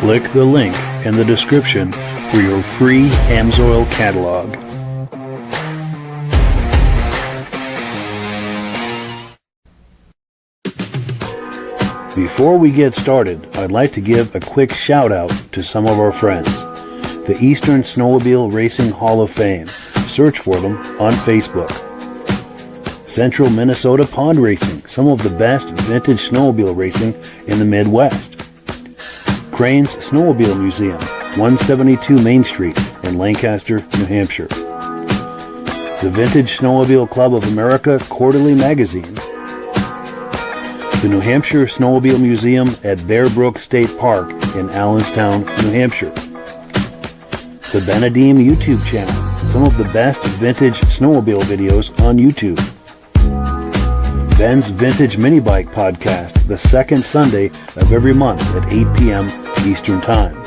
Click the link in the description for your free AMSOIL catalog. Before we get started, I'd like to give a quick shout out to some of our friends. The Eastern Snowmobile Racing Hall of Fame. Search for them on Facebook. Central Minnesota Pond Racing, some of the best vintage snowmobile racing in the Midwest. Crane's Snowmobile Museum, 172 Main Street in Lancaster, New Hampshire. The Vintage Snowmobile Club of America Quarterly Magazine. The New Hampshire Snowmobile Museum at Bear Brook State Park in Allenstown, New Hampshire. The Benedim YouTube channel, some of the best vintage snowmobile videos on YouTube. Ben's Vintage Mini Bike Podcast, the second Sunday of every month at 8 p.m. Eastern Time.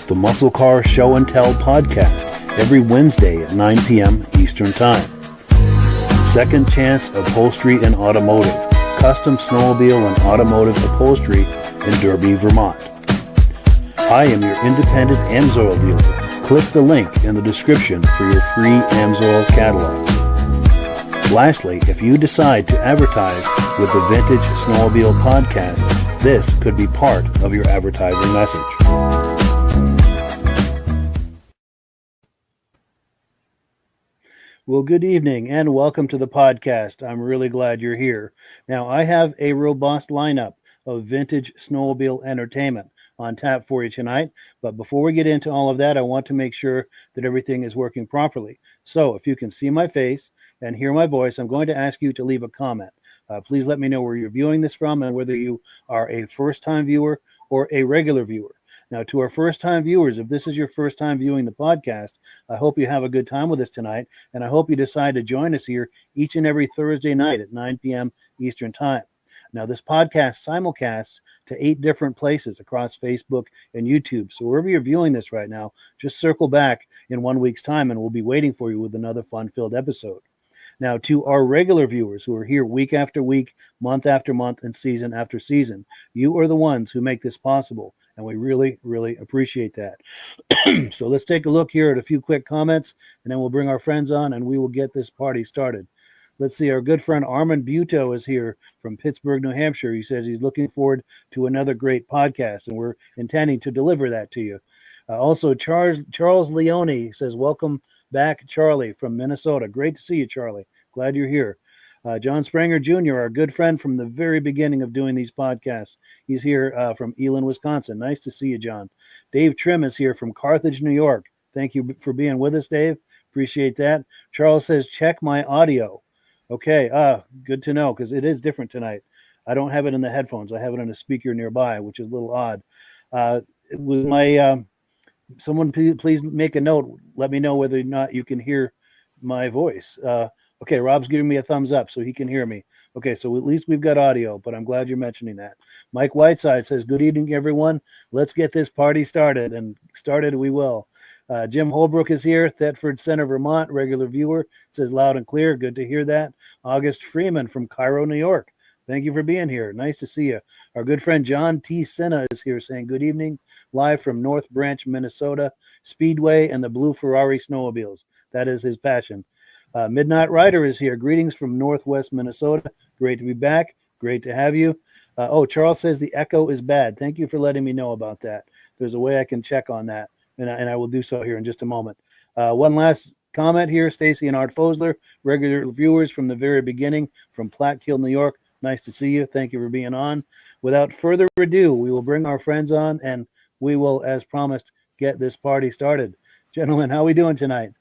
The Muscle Car Show and Tell Podcast, every Wednesday at 9 p.m. Eastern Time. Second Chance Upholstery and Automotive, custom snowmobile and automotive upholstery in Derby, Vermont. I am your independent AMSOIL dealer. Click the link in the description for your free AMSOIL catalog. Lastly, if you decide to advertise with the Vintage Snowmobile Podcast, this could be part of your advertising message. Well, good evening and welcome to the podcast. I'm really glad you're here. Now, I have a robust lineup of vintage snowmobile entertainment on tap for you tonight. But before we get into all of that, I want to make sure that everything is working properly. So if you can see my face and hear my voice, I'm going to ask you to leave a comment. Please let me know where you're viewing this from and whether you are a first-time viewer or a regular viewer. Now, to our first-time viewers, if this is your first time viewing the podcast, I hope you have a good time with us tonight, and I hope you decide to join us here each and every Thursday night at 9 p.m. Eastern Time. Now, this podcast simulcasts to 8 different places across Facebook and YouTube. So wherever you're viewing this right now, just circle back in 1 week's time, and we'll be waiting for you with another fun-filled episode. Now, to our regular viewers who are here week after week, month after month, and season after season, you are the ones who make this possible, and we really, really appreciate that. So let's take a look here at a few quick comments, and then we'll bring our friends on, and we will get this party started. Let's see, our good friend Armand Buto is here from Pittsburg, New Hampshire. He says he's looking forward to another great podcast, and we're intending to deliver that to you. Also, Charles Leone says, welcome back, Charlie, from Minnesota. Great to see you, Charlie. Glad you're here. John Spranger Jr., our good friend from the very beginning of doing these podcasts. He's here from Elin, Wisconsin. Nice to see you, John. Dave Trim is here from Carthage, New York. Thank you for being with us, Dave. Appreciate that. Charles says, check my audio. Okay, good to know, because it is different tonight. I don't have it in the headphones. I have it on a speaker nearby, which is a little odd. With my someone please make a note. Let me know whether or not you can hear my voice. Okay, Rob's giving me a thumbs up, so he can hear me. Okay, so at least we've got audio, but I'm glad you're mentioning that. Mike Whiteside says, good evening, everyone. Let's get this party started, and started we will. Jim Holbrook is here, Thetford Center, Vermont, regular viewer, says loud and clear. Good to hear that. August Freeman from Cairo, New York. Thank you for being here. Nice to see you. Our good friend John T. Senna is here saying good evening, live from North Branch, Minnesota, Speedway and the Blue Ferrari snowmobiles. That is his passion. Midnight Rider is here. Greetings from Northwest Minnesota. Great to be back. Great to have you. Charles says the echo is bad. Thank you for letting me know about that. There's a way I can check on that, and I will do so here in just a moment. One last comment here. Stacy and Art Fosler, regular viewers from the very beginning from Plattkill, New York. Nice to see you. Thank you for being on. Without further ado, we will bring our friends on, and we will, as promised, get this party started. Gentlemen, how are we doing tonight?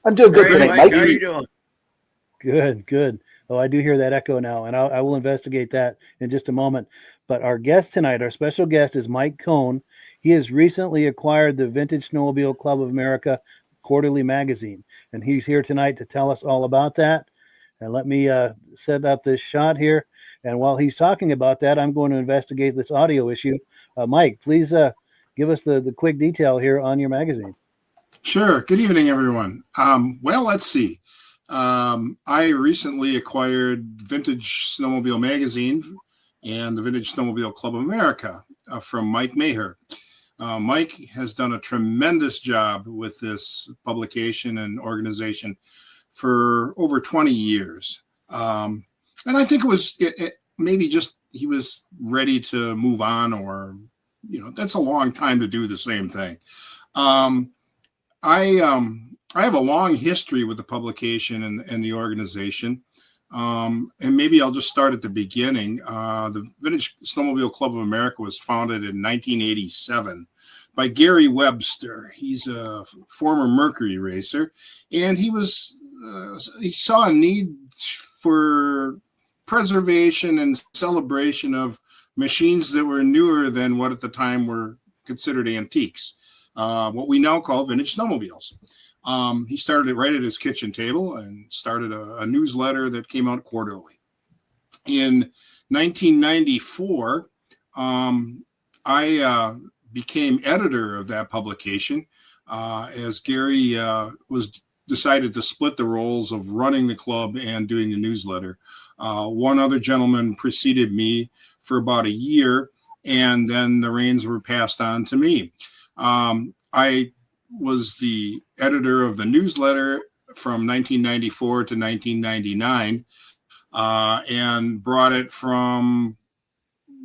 I'm doing good today, Mike. How are you doing? Good. Oh, I do hear that echo now, and I will investigate that in just a moment. But our guest tonight, our special guest, is Mike Kohn. He has recently acquired the Vintage Snowmobile Club of America Quarterly Magazine, and he's here tonight to tell us all about that. And let me set up this shot here. And while he's talking about that, I'm going to investigate this audio issue. Mike, please give us the quick detail here on your magazine. Sure. Good evening, everyone. Well, let's see. I recently acquired Vintage Snowmobile Magazine and the Vintage Snowmobile Club of America. from Mike Kohn. Mike has done a tremendous job with this publication and organization for over 20 years. And I think it maybe just he was ready to move on, or, that's a long time to do the same thing. I have a long history with the publication and the organization. And maybe I'll just start at the beginning. The Vintage Snowmobile Club of America was founded in 1987 by Gary Webster. He's a former Mercury racer, and he saw a need for preservation and celebration of machines that were newer than what at the time were considered antiques, what we now call vintage snowmobiles. He started it right at his kitchen table and started a newsletter that came out quarterly. In 1994, I became editor of that publication as Gary decided to split the roles of running the club and doing the newsletter. One other gentleman preceded me for about a year, and then the reins were passed on to me. I was the editor of the newsletter from 1994 to 1999, and brought it from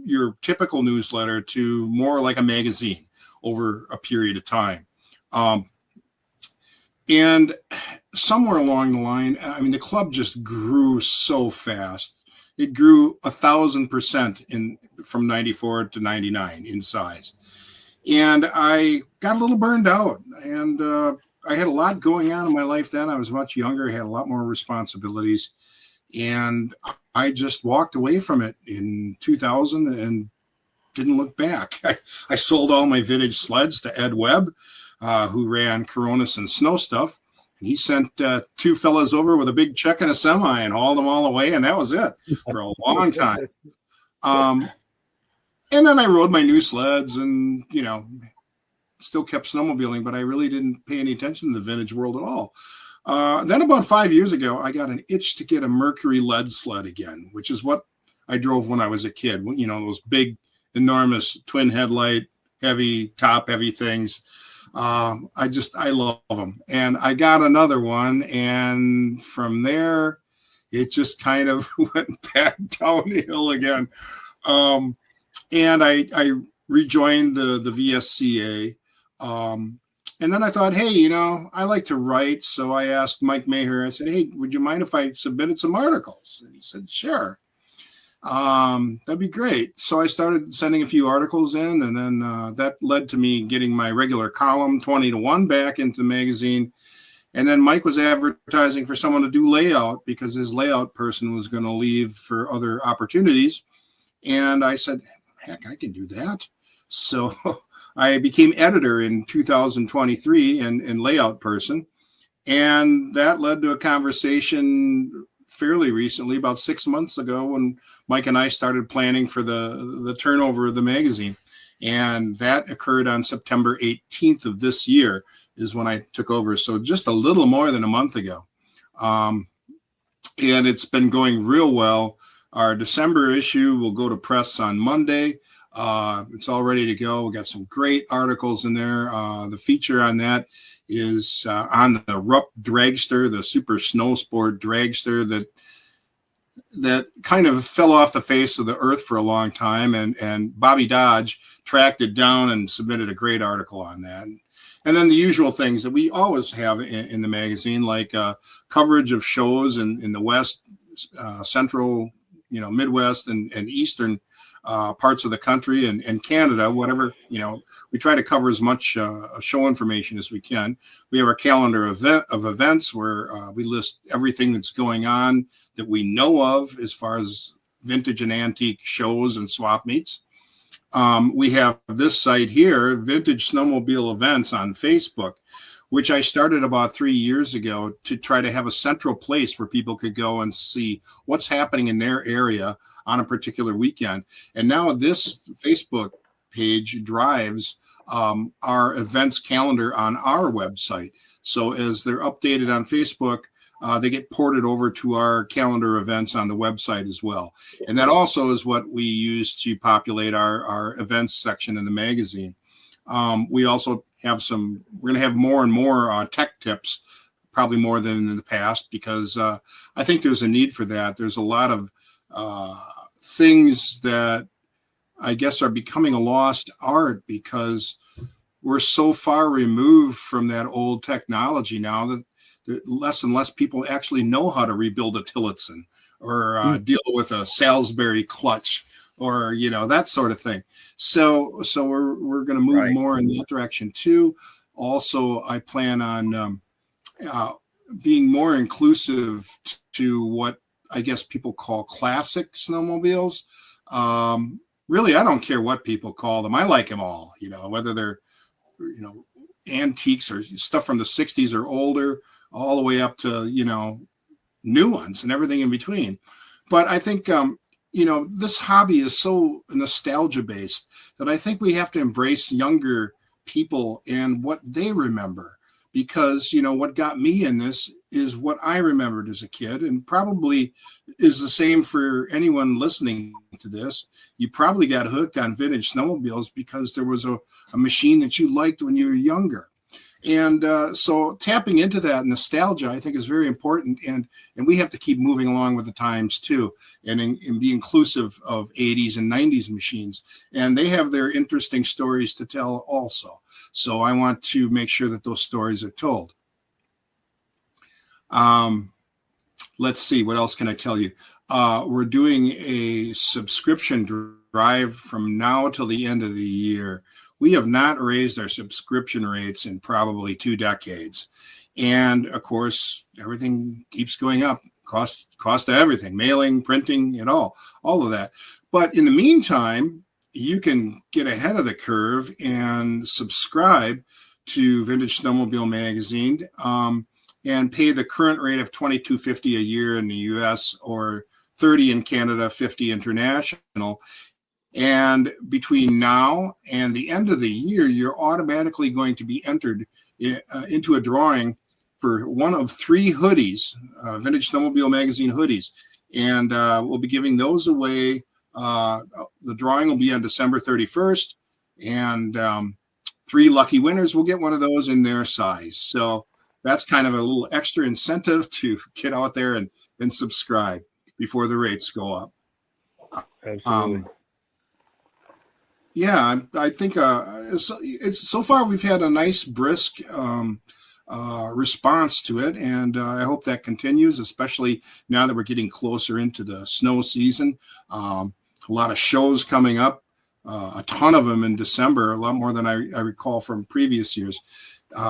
your typical newsletter to more like a magazine over a period of time. And somewhere along the line, the club just grew so fast. It grew 1,000% from 94 to 99 in size. And I got a little burned out, and I had a lot going on in my life then. I was much younger, had a lot more responsibilities, and I just walked away from it in 2000 and didn't look back. I sold all my vintage sleds to Ed Webb, who ran Coronas and Snow Stuff. And he sent two fellas over with a big check and a semi and hauled them all away, and that was it for a long time. And then I rode my new sleds and, still kept snowmobiling, but I really didn't pay any attention to the vintage world at all. Then about 5 years ago, I got an itch to get a Mercury lead sled again, which is what I drove when I was a kid. Those big, enormous twin headlight, heavy things. I love them. And I got another one. And from there, it just kind of went back downhill again. And I rejoined the VSCA. And then I thought, hey, I like to write. So I asked Mike Kohn, I said, hey, would you mind if I submitted some articles? And he said, sure. That'd be great. So I started sending a few articles in, and then that led to me getting my regular column 20-1 back into the magazine. And then Mike was advertising for someone to do layout because his layout person was going to leave for other opportunities. And I said, heck, I can do that. So I became editor in 2023 and layout person. And that led to a conversation fairly recently, about 6 months ago, when Mike and I started planning for the turnover of the magazine. And that occurred on September 18th of this year is when I took over. So just a little more than a month ago. And it's been going real well. Our December issue will go to press on Monday. It's all ready to go. We got some great articles in there. The feature on that is on the Rupp dragster, the super snow sport dragster that kind of fell off the face of the earth for a long time. And Bobby Dodge tracked it down and submitted a great article on that. And then the usual things that we always have in the magazine, like coverage of shows in the West, Central, Midwest and Eastern parts of the country and Canada, whatever, we try to cover as much show information as we can. We have our calendar of events where we list everything that's going on that we know of as far as vintage and antique shows and swap meets. We have this site here, Vintage Snowmobile Events on Facebook, which I started about 3 years ago to try to have a central place where people could go and see what's happening in their area on a particular weekend. And now this Facebook page drives our events calendar on our website. So as they're updated on Facebook, they get ported over to our calendar events on the website as well. And that also is what we use to populate our events section in the magazine. We also have we're going to have more and more tech tips, probably more than in the past, because I think there's a need for that. There's a lot of things that I guess are becoming a lost art because we're so far removed from that old technology now that less and less people actually know how to rebuild a Tillotson or deal with a Salisbury clutch or, that sort of thing. So we're going to move more in that direction too. Also, I plan on being more inclusive to what I guess people call classic snowmobiles. Really, I don't care what people call them. I like them all, whether they're, antiques or stuff from the 60s or older, all the way up to, new ones and everything in between. But I think, this hobby is so nostalgia based that I think we have to embrace younger people and what they remember, because, what got me in this is what I remembered as a kid, and probably is the same for anyone listening to this. You probably got hooked on vintage snowmobiles because there was a machine that you liked when you were younger. And so tapping into that nostalgia, I think, is very important. And we have to keep moving along with the times, too, and be inclusive of 80s and 90s machines. And they have their interesting stories to tell also. So I want to make sure that those stories are told. Let's see, what else can I tell you? We're doing a subscription drive from now till the end of the year. We have not raised our subscription rates in probably 2 decades. And of course, everything keeps going up. Cost of everything, mailing, printing, and all of that. But in the meantime, you can get ahead of the curve and subscribe to Vintage Snowmobile Magazine and pay the current rate of $22.50 a year in the US or $30 in Canada, $50 international. And between now and the end of the year, you're automatically going to be entered into a drawing for one of 3 hoodies, Vintage Snowmobile Magazine hoodies. And we'll be giving those away. The drawing will be on December 31st. And 3 lucky winners will get one of those in their size. So that's kind of a little extra incentive to get out there and subscribe before the rates go up. Absolutely. Yeah, I think it's so far we've had a nice brisk response to it, and I hope that continues, especially now that we're getting closer into the snow season. A lot of shows coming up, a ton of them in December, a lot more than I recall from previous years.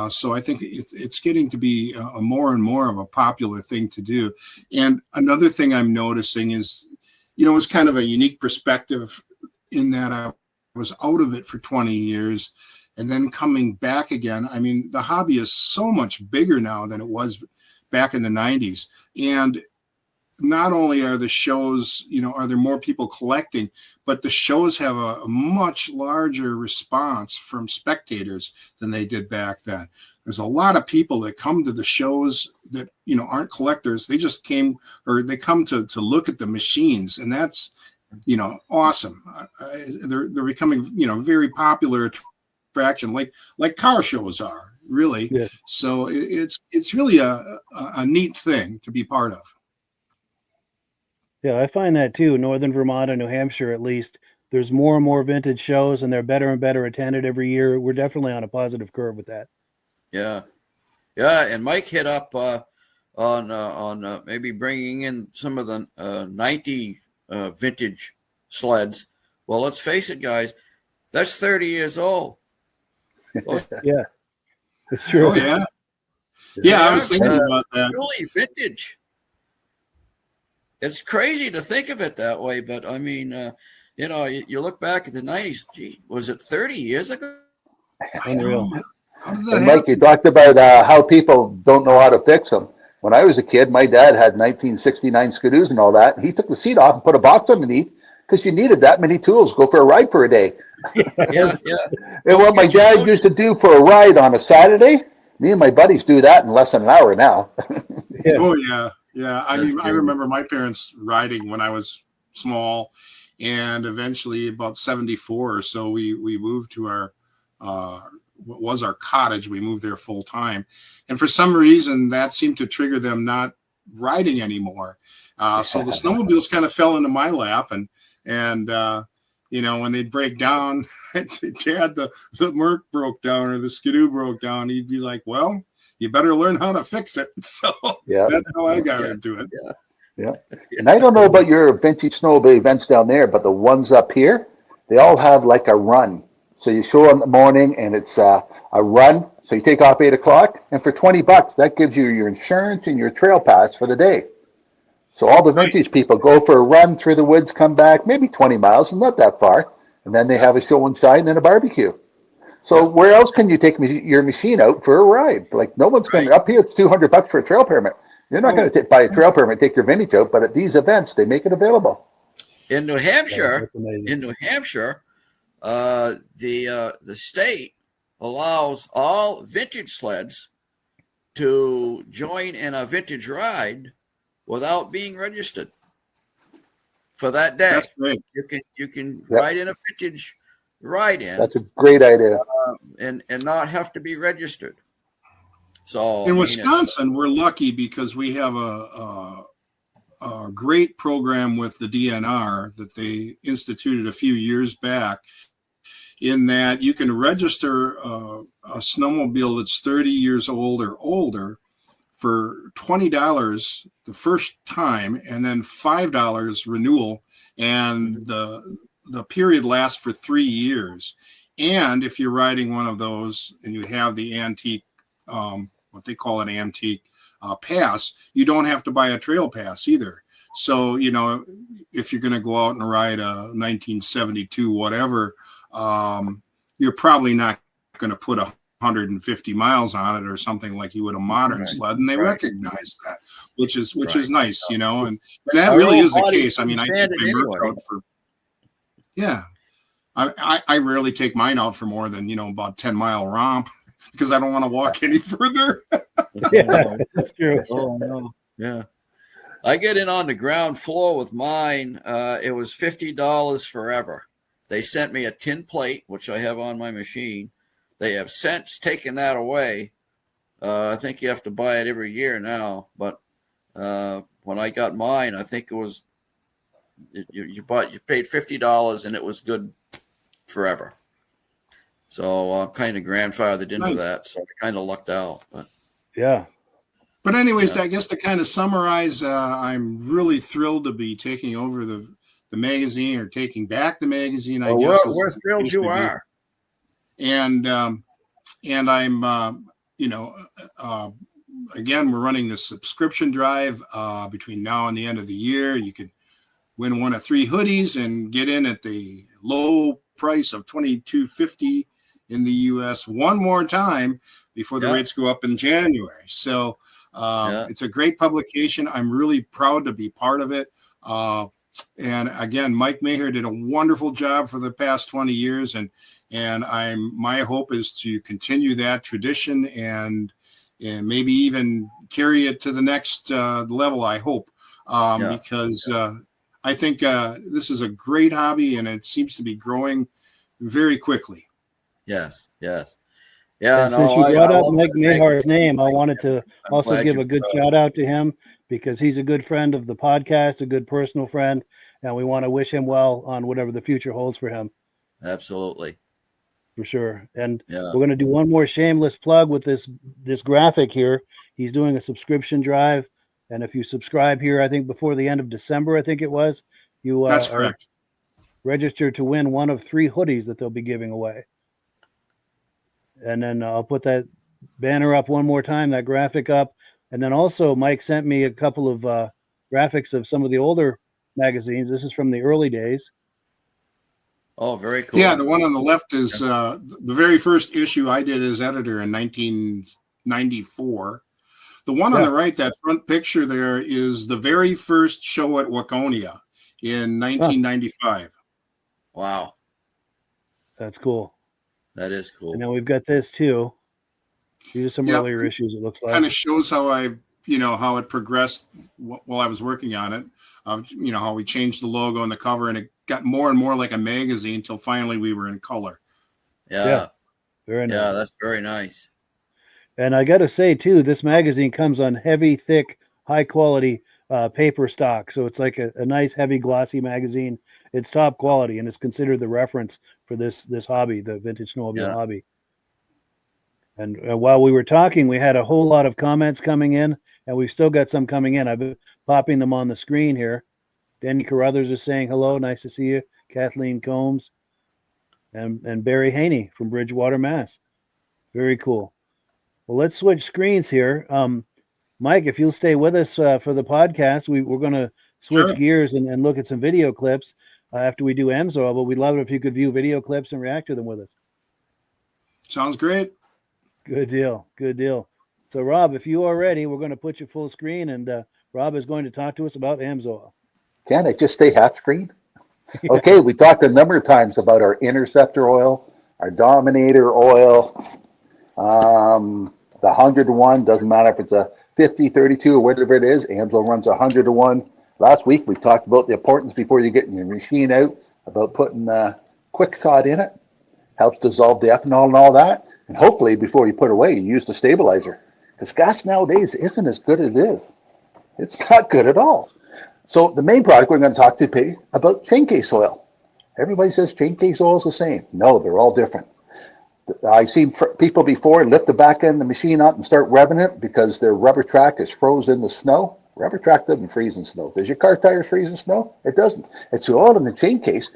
So I think it's getting to be a more and more of a popular thing to do. And another thing I'm noticing is, it's kind of a unique perspective in that I was out of it for 20 years and then coming back again. I mean, the hobby is so much bigger now than it was back in the 90s. And not only are the shows, are there more people collecting, but the shows have a much larger response from spectators than they did back then. There's a lot of people that come to the shows that, aren't collectors. They just came, or they come to look at the machines, and that's, awesome. They're becoming, very popular attraction, like car shows are, really. Yeah. So it's really a neat thing to be part of. Yeah, I find that too. Northern Vermont and New Hampshire, at least, there's more and more vintage shows, and they're better and better attended every year. We're definitely on a positive curve with that. Yeah, and Mike hit up on maybe bringing in some of the 90 vintage sleds. Well, let's face it, guys, that's 30 years old. Yeah, it's true. Oh, yeah. Yeah, I was thinking about that. Really vintage. It's crazy to think of it that way, but I mean, you look back at the 90s, gee, was it 30 years ago? Unreal. And Mike, you talked about how people don't know how to fix them. When I was a kid, my dad had 1969 Skidoos and all that. He took the seat off and put a box underneath because you needed that many tools. Go for a ride for a day. Yeah. And what my dad used to do for a ride on a Saturday, me and my buddies do that in less than an hour now. Yeah. Oh yeah, yeah. I That's mean, I cool. remember my parents riding when I was small, and eventually, about 74 or so, we moved to our what was our cottage. We moved there full time, and for some reason, that seemed to trigger them not riding anymore. So the snowmobiles kind of fell into my lap, and when they'd break down, I'd say, Dad, the Merc broke down or the Skidoo broke down. He'd be like, well, you better learn how to fix it. So Yeah. that's how I got into it. Yeah. And I don't know about your vintage snowmobile events down there, but the ones up here, they all have like a run. So you show in the morning and it's a run. So you take off 8 o'clock, and for $20, that gives you your insurance and your trail pass for the day. So all the vintage people go for a run through the woods, come back, maybe 20 miles, and not that far. And then they have a show and shine and a barbecue. So where else can you take your machine out for a ride? Like no one's going up here. It's $200 for a trail permit. You're not going to buy a trail permit, take your vintage out, but at these events, they make it available. In New Hampshire, the state allows all vintage sleds to join in a vintage ride without being registered for that day. That's great. You can ride in a vintage ride-in. That's a great idea. And not have to be registered. So in Wisconsin, we're lucky because we have a great program with the DNR that they instituted a few years back, in that you can register a snowmobile that's 30 years old or older for $20 the first time, and then $5 renewal, and the period lasts for 3 years. And if you're riding one of those and you have the antique, what they call an antique pass, you don't have to buy a trail pass either. So, if you're going to go out and ride a 1972 whatever, you're probably not going to put 150 miles on it or something like you would a modern sled, and they recognize that, which is nice, and that really is the case. I mean, I take my Merc out for I rarely take mine out for more than about 10-mile romp because I don't want to walk any further. Yeah, that's true. Oh no, yeah. I get in on the ground floor with mine. It was $50 forever. They sent me a tin plate, which I have on my machine. They have since taken that away. I think you have to buy it every year now. But when I got mine, I think it was you paid $50 and it was good forever. So I'm kind of grandfathered into that. So I kind of lucked out. But yeah. But anyways, I guess to kind of summarize, I'm really thrilled to be taking over the magazine, or taking back the magazine. I guess we're thrilled you are. And I'm, again, we're running the subscription drive between now and the end of the year. You could win one of 3 hoodies and get in at the low price of $22.50 in the U.S. one more time before the rates go up in January. So it's a great publication. I'm really proud to be part of it. And again, Mike Maher did a wonderful job for the past 20 years, and my hope is to continue that tradition and maybe even carry it to the next level. I hope, because I think this is a great hobby, and it seems to be growing very quickly. Yes. Yeah. And since you brought up Mike Mahar's name, I wanted to also give a good shout out to him, because he's a good friend of the podcast, a good personal friend, and we want to wish him well on whatever the future holds for him. Absolutely. For sure. And we're going to do one more shameless plug with this graphic here. He's doing a subscription drive, and if you subscribe here, I think before the end of December, I think it was, you That's correct. Registered to win one of 3 hoodies that they'll be giving away. And then I'll put that banner up one more time, that graphic up. And then also Mike sent me a couple of graphics of some of the older magazines. This is from the early days. Oh, very cool. Yeah, the one on the left is the very first issue I did as editor in 1994. The one on the right, that front picture there, is the very first show at Waconia in 1995. Wow. That's cool. That is cool. And then we've got this too. These are some earlier issues, it looks like. Kind of shows how I've how it progressed while I was working on it. How we changed the logo and the cover, and it got more and more like a magazine until finally we were in color. Yeah. Very nice. Yeah, that's very nice. And I got to say, too, this magazine comes on heavy, thick, high-quality paper stock. So it's like a nice, heavy, glossy magazine. It's top quality, and it's considered the reference for this hobby, the vintage snowmobile hobby. And while we were talking, we had a whole lot of comments coming in, and we've still got some coming in. I've been popping them on the screen here. Danny Carruthers is saying hello. Nice to see you. Kathleen Combs and Barry Haney from Bridgewater, Mass. Very cool. Well, let's switch screens here. Mike, if you'll stay with us for the podcast, we're going to switch gears and look at some video clips after we do AMSOIL, but we'd love it if you could view video clips and react to them with us. Sounds great. Good deal. Good deal. So, Rob, if you are ready, we're going to put you full screen, and Rob is going to talk to us about AMSOIL. Can I just stay half screen? Okay, we talked a number of times about our Interceptor oil, our Dominator oil, the 100-to-1, doesn't matter if it's a 50, 32, or whatever it is. AMSOIL runs 100-to-1. Last week, we talked about the importance before you get your machine out, about putting quick thawed in it. Helps dissolve the ethanol and all that. And hopefully, before you put it away, you use the stabilizer. Because gas nowadays isn't as good as it is. It's not good at all. So the main product we're going to talk to about chain case oil. Everybody says chain case oil is the same. No, they're all different. I've seen people before lift the back end of the machine up and start revving it because their rubber track is frozen in the snow. Rubber track doesn't freeze in snow. Does your car tires freeze in snow? It doesn't. It's the oil in the chain case.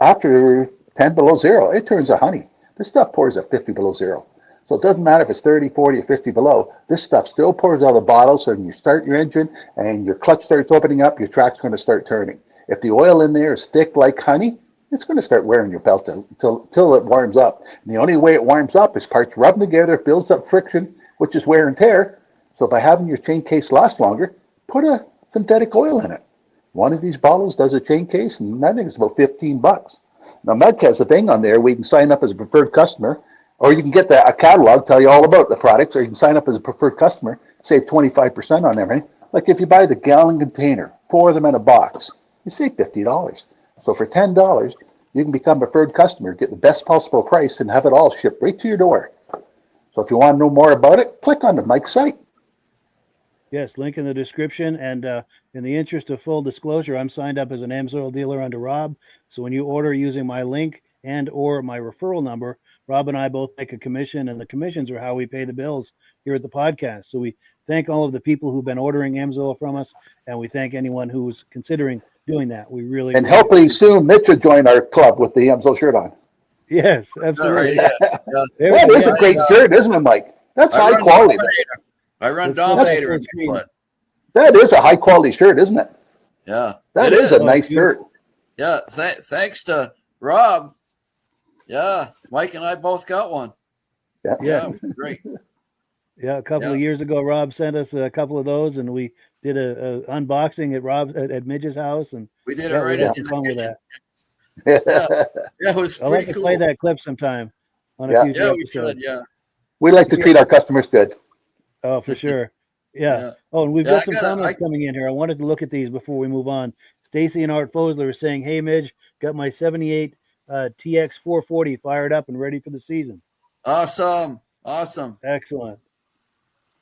After 10 below zero, it turns to honey. This stuff pours at 50 below zero. So it doesn't matter if it's 30, 40, or 50 below. This stuff still pours out of the bottle. So when you start your engine and your clutch starts opening up, your track's going to start turning. If the oil in there is thick like honey, it's going to start wearing your belt until it warms up. And the only way it warms up is parts rubbing together, builds up friction, which is wear and tear. So by having your chain case last longer, put a synthetic oil in it. One of these bottles does a chain case, and I think it's about $15. Now, Medc has a thing on there where you can sign up as a preferred customer, or you can get a catalog, tell you all about the products, or you can sign up as a preferred customer, save 25% on everything. Like if you buy the gallon container, 4 of them in a box, you save $50. So for $10, you can become a preferred customer, get the best possible price, and have it all shipped right to your door. So if you want to know more about it, click on the Mike site. Yes, link in the description. And in the interest of full disclosure, I'm signed up as an AMSOIL dealer under Rob. So when you order using my link and or my referral number, Rob and I both make a commission, and the commissions are how we pay the bills here at the podcast. So we thank all of the people who've been ordering AMSOIL from us, and we thank anyone who's considering doing that. We really and hopefully soon Mitch will join our club with the AMSOIL shirt on. Yes, absolutely. Right, yeah. That is a great shirt, isn't it, Mike? That's high quality. I run Dominator. That is a high quality shirt, isn't it? Yeah. That is a nice shirt. Yeah. Thanks to Rob. Yeah. Mike and I both got one. Yeah. Great. Yeah. A couple of years ago, Rob sent us a couple of those, and we did a unboxing at Midge's house, and we did it right at the fun with that. Yeah, it was I'd like to play that clip sometime on a future episode. We should, yeah. We like to treat our customers good. Oh, for sure. Yeah. Oh, and we've got some comments coming in here. I wanted to look at these before we move on. Stacy and Art Fosler are saying, "Hey, Midge, got my 78 TX 440 fired up and ready for the season." Awesome. Excellent.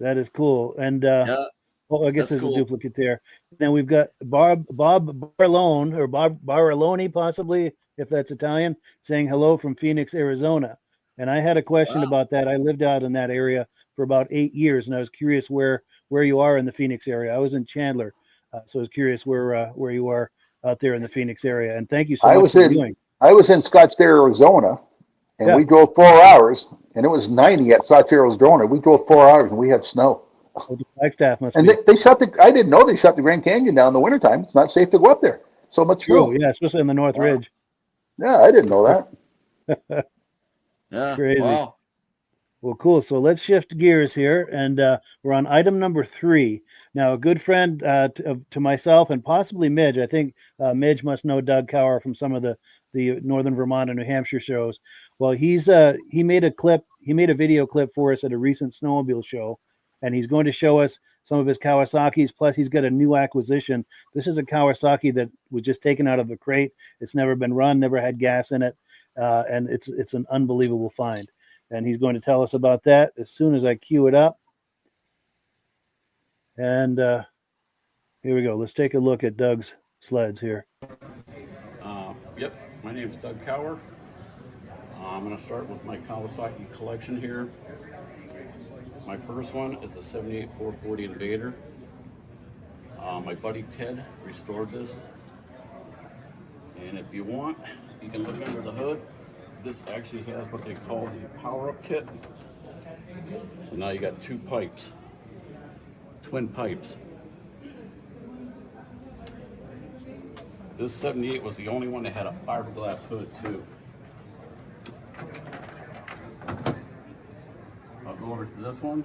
That is cool. And I guess there's a duplicate there. Then we've got Bob Barlone, or Bob Baraloni, possibly, if that's Italian, saying hello from Phoenix, Arizona. And I had a question about that. I lived out in that area for about 8 years, and I was curious where you are in the Phoenix area. I was in Chandler, so I was curious where you are out there in the Phoenix area. And thank you so much for doing. I was in Scottsdale, Arizona, and we drove 4 hours, and it was 90 at Scottsdale, Arizona. We drove 4 hours, and we had snow. Flagstaff must and be. They shut I didn't know they shut the Grand Canyon down in the wintertime. It's not safe to go up there. So much snow. Yeah, especially in the North Ridge. Yeah, I didn't know that. Yeah. Crazy. Wow. Well, cool. So let's shift gears here, and we're on item number 3. Now, a good friend to myself and possibly Midge. I think Midge must know Doug Cower from some of the Northern Vermont and New Hampshire shows. Well, he made a video clip for us at a recent snowmobile show, and he's going to show us some of his Kawasaki's. Plus, he's got a new acquisition. This is a Kawasaki that was just taken out of the crate. It's never been run, never had gas in it, and it's an unbelievable find. And he's going to tell us about that as soon as I cue it up. And here we go. Let's take a look at Doug's sleds here. Yep, my name is Doug Cower. I'm going to start with my Kawasaki collection here. My first one is a 78 440 Invader. My buddy Ted restored this. And if you want, you can look under the hood. This actually has what they call the power-up kit. So now you got two pipes, twin pipes. This 78 was the only one that had a fiberglass hood too. I'll go over to this one.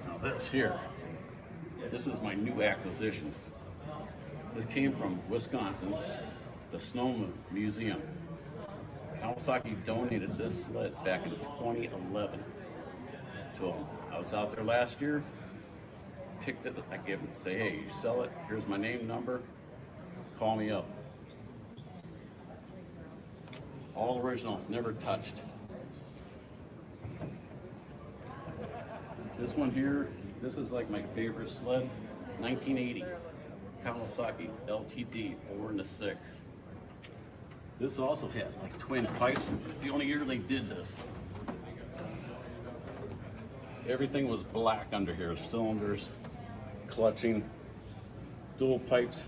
Now this here, this is my new acquisition. This came from Wisconsin, the Snow Museum. Kawasaki donated this sled back in 2011 to them. I was out there last year, picked it, I gave them, say, hey, you sell it, here's my name, number, call me up. All original, never touched. This one here, this is like my favorite sled, 1980, Kawasaki LTD 4 and 6. This also had like twin pipes, the only year they did this. Everything was black under here, cylinders, clutching, dual pipes.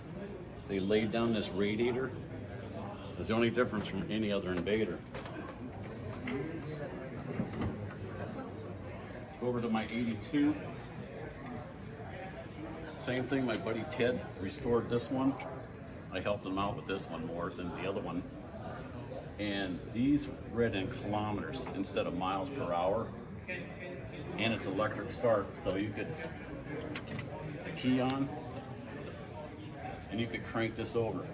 They laid down this radiator. It's the only difference from any other Invader. Go over to my 82. Same thing, my buddy Ted restored this one. I helped him out with this one more than the other one. And these read in kilometers instead of miles per hour. And it's electric start, so you could the key on and you could crank this over.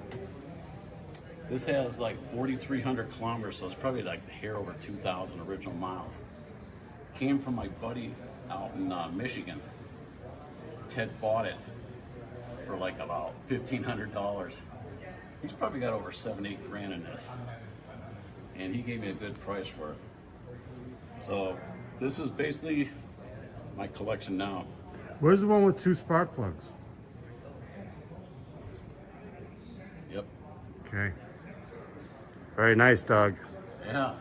This has like 4,300 kilometers, so it's probably like a hair over 2,000 original miles. Came from my buddy out in Michigan. Ted bought it for like about $1,500. He's probably got over 7-8 grand in this, and he gave me a good price for it. So this is basically my collection now. Where's the one with 2 spark plugs? Yep. Okay. Very nice, Doug. Yeah.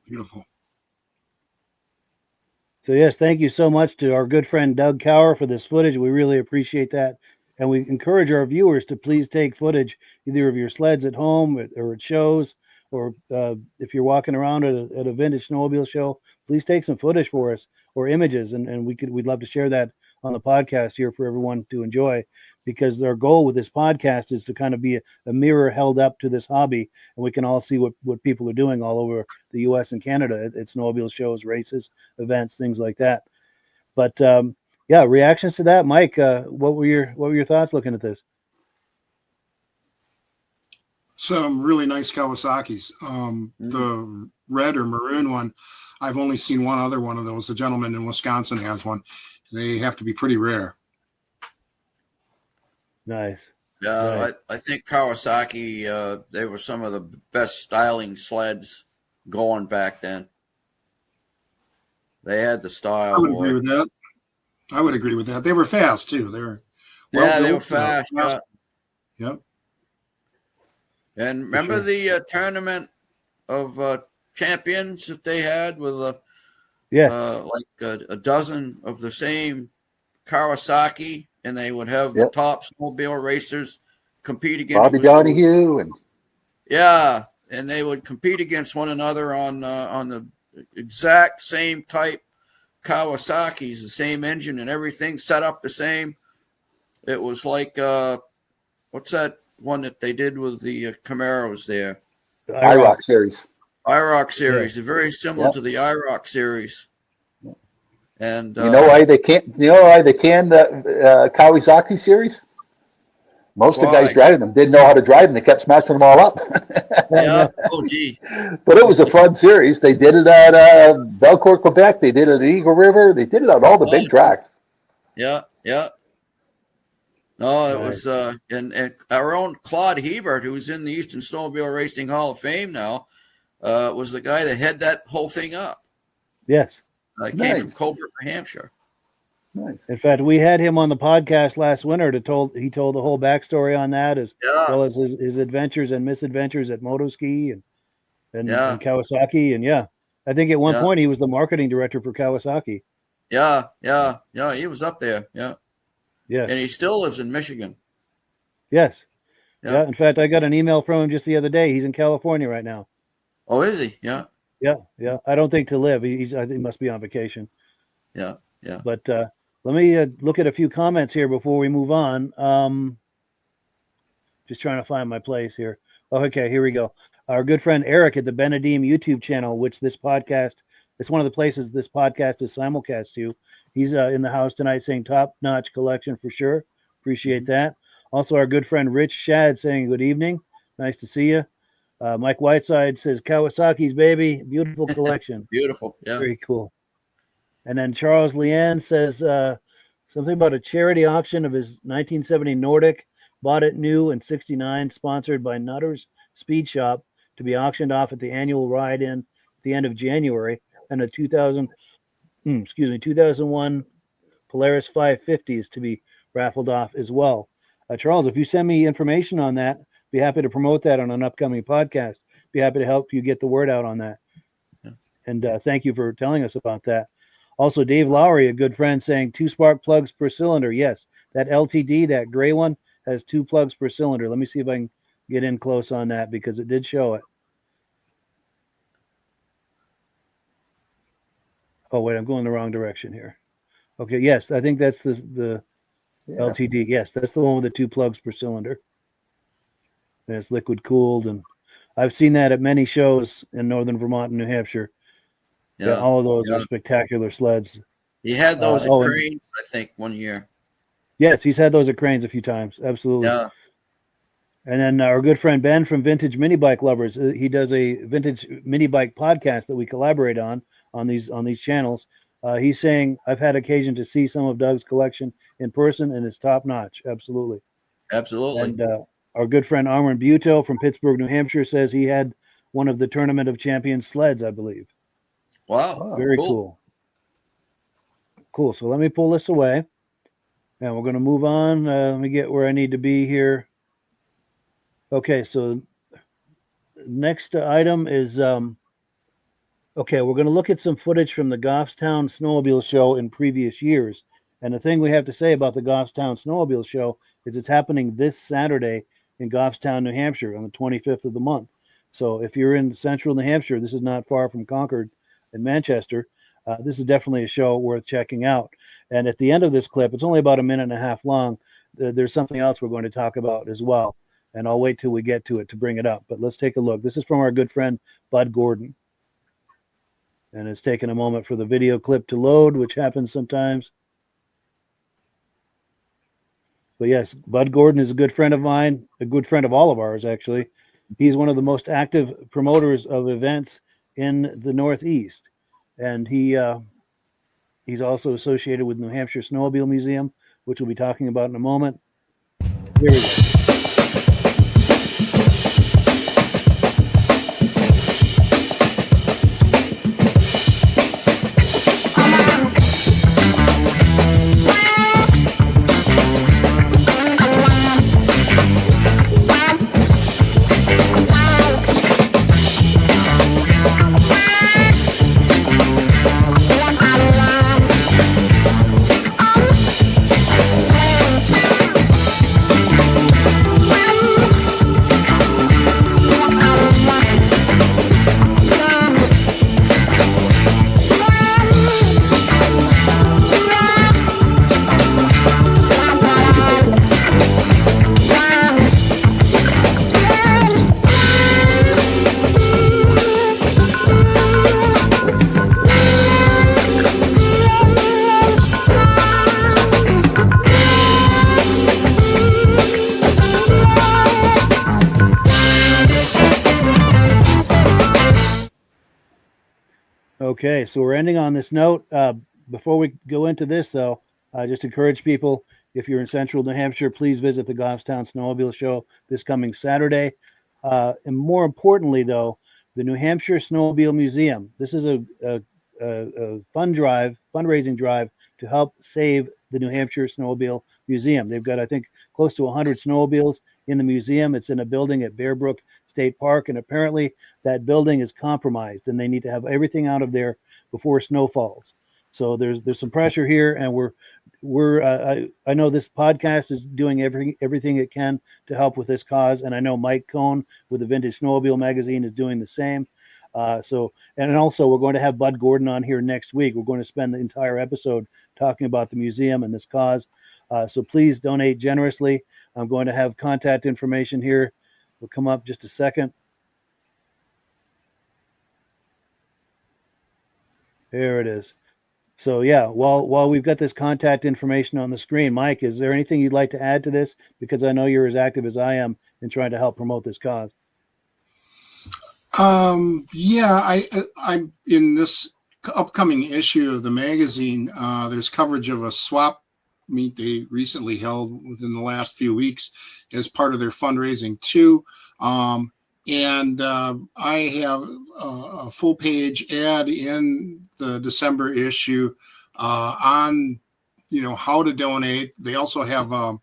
Beautiful. So yes, thank you so much to our good friend Doug Cower for this footage. We really appreciate that. And we encourage our viewers to please take footage either of your sleds at home or at shows, or if you're walking around at a vintage snowmobile show, please take some footage for us or images, and we'd love to share that on the podcast here for everyone to enjoy, because our goal with this podcast is to kind of be a mirror held up to this hobby, and we can all see what people are doing all over the US and Canada at snowmobile shows, races, events, things like that. But yeah, reactions to that, Mike. What were your thoughts looking at this? Some really nice Kawasaki's. The red or maroon one, I've only seen one other one of those. A gentleman in Wisconsin has one. They have to be pretty rare. Nice. Yeah, Right. I think Kawasaki, they were some of the best styling sleds going back then. They had the style. I would boy. agree with that. I would agree with that. They were fast too. They were They were built, fast. Yeah. Yep. And remember the tournament of champions that they had with like a dozen of the same Kawasaki, and they would have the top snowmobile racers compete against Bobby Donahue and and they would compete against one another on the exact same type Kawasaki's, the same engine and everything set up the same. It was like what's that one that they did with the Camaros there? the IROC series. IROC series. They're very similar to the IROC series. And You know why they can't? You know why they canned the Kawasaki series? Most of the Why? guys driving them didn't know how to drive them. They kept smashing them all up. Yeah. Oh, gee. But it was a fun series. They did it at Belcourt, Quebec. They did it at Eagle River. They did it at all the big tracks. Yeah. Yeah. No, it Right. was, and our own Claude Hebert, who's in the Eastern Snowmobile Racing Hall of Fame now, was the guy that had that whole thing up. Yes. Came Nice. from Colbert, New Hampshire. Nice. In fact, we had him on the podcast last winter he told the whole backstory on that, as Yeah. well as his adventures and misadventures at Motoski and Yeah. Kawasaki. And yeah, I think at one Yeah. point he was the marketing director for Kawasaki. Yeah. Yeah. Yeah. He was up there. Yeah. Yes. And he still lives in Michigan. Yes. Yeah. Yeah. In fact, I got an email from him just the other day. He's in California right now. Oh, is he? Yeah. Yeah. Yeah. I don't think to live. I think he must be on vacation. Yeah. Yeah. But let me look at a few comments here before we move on. Just trying to find my place here. Oh, okay, here we go. Our good friend Eric at the Benedim YouTube channel, which this podcast, it's one of the places this podcast is simulcast to. He's in the house tonight saying top-notch collection for sure. Appreciate that. Also, our good friend Rich Shad saying good evening. Nice to see you. Mike Whiteside says Kawasaki's baby. Beautiful collection. Beautiful. Yeah. Very cool. And then Charles Leanne says something about a charity auction of his 1970 Nordic, bought it new in 69, sponsored by Nutter's Speed Shop, to be auctioned off at the annual ride-in at the end of January, and a 2001 Polaris 550 is to be raffled off as well. Charles, if you send me information on that, be happy to promote that on an upcoming podcast. Be happy to help you get the word out on that. Yeah. And thank you for telling us about that. Also, Dave Lowry, a good friend, saying 2 spark plugs per cylinder. Yes, that LTD, that gray one, has 2 plugs per cylinder. Let me see if I can get in close on that because it did show it. Oh, wait, I'm going the wrong direction here. Okay, yes, I think that's the LTD. Yes, that's the one with the 2 plugs per cylinder. And it's liquid cooled, and I've seen that at many shows in northern Vermont and New Hampshire. Yeah, all of those are spectacular sleds. He had those at and- Cranes, I think, one year. Yes, he's had those at Cranes a few times. Absolutely. Yeah. And then our good friend Ben from Vintage Mini Bike Lovers, he does a vintage mini bike podcast that we collaborate on these channels. He's saying, I've had occasion to see some of Doug's collection in person, and it's top notch. Absolutely. Absolutely. And our good friend Armin Buto from Pittsburg, New Hampshire, says he had one of the Tournament of Champions sleds, I believe. Wow. Very cool. Cool. So let me pull this away. And we're going to move on. Let me get where I need to be here. Okay, so next item is, okay, we're going to look at some footage from the Goffstown Snowmobile Show in previous years. And the thing we have to say about the Goffstown Snowmobile Show is it's happening this Saturday in Goffstown, New Hampshire on the 25th of the month. So if you're in central New Hampshire, this is not far from Concord and Manchester. This is definitely a show worth checking out. And at the end of this clip, it's only about a minute and a half long. There's something else we're going to talk about as well. And I'll wait till we get to it to bring it up. But let's take a look. This is from our good friend, Bud Gordon. And it's taken a moment for the video clip to load, which happens sometimes. But yes, Bud Gordon is a good friend of mine, a good friend of all of ours, actually. He's one of the most active promoters of events in the Northeast. And he's also associated with New Hampshire Snowmobile Museum, which we'll be talking about in a moment. Here we go. Okay, so we're ending on this note. Before we go into this, though, I just encourage people, if you're in central New Hampshire, please visit the Goffstown Snowmobile Show this coming Saturday. And more importantly, though, the New Hampshire Snowmobile Museum. This is a fundraising drive to help save the New Hampshire Snowmobile Museum. They've got, I think, close to 100 snowmobiles in the museum. It's in a building at Bear Brook State Park, and apparently that building is compromised, and they need to have everything out of there before snow falls. So there's some pressure here, and I know this podcast is doing everything it can to help with this cause, and I know Mike Kohn with the Vintage Snowmobile magazine is doing the same. And also we're going to have Bud Gordon on here next week. We're going to spend the entire episode talking about the museum and this cause. So please donate generously. I'm going to have contact information here. Will come up just a second. There it is. So yeah, while we've got this contact information on the screen, Mike, is there anything you'd like to add to this? Because I know you're as active as I am in trying to help promote this cause. Yeah, I'm in this upcoming issue of the magazine. There's coverage of a swap meet they recently held within the last few weeks as part of their fundraising too. And I have a full page ad in the December issue on, how to donate. They also have, I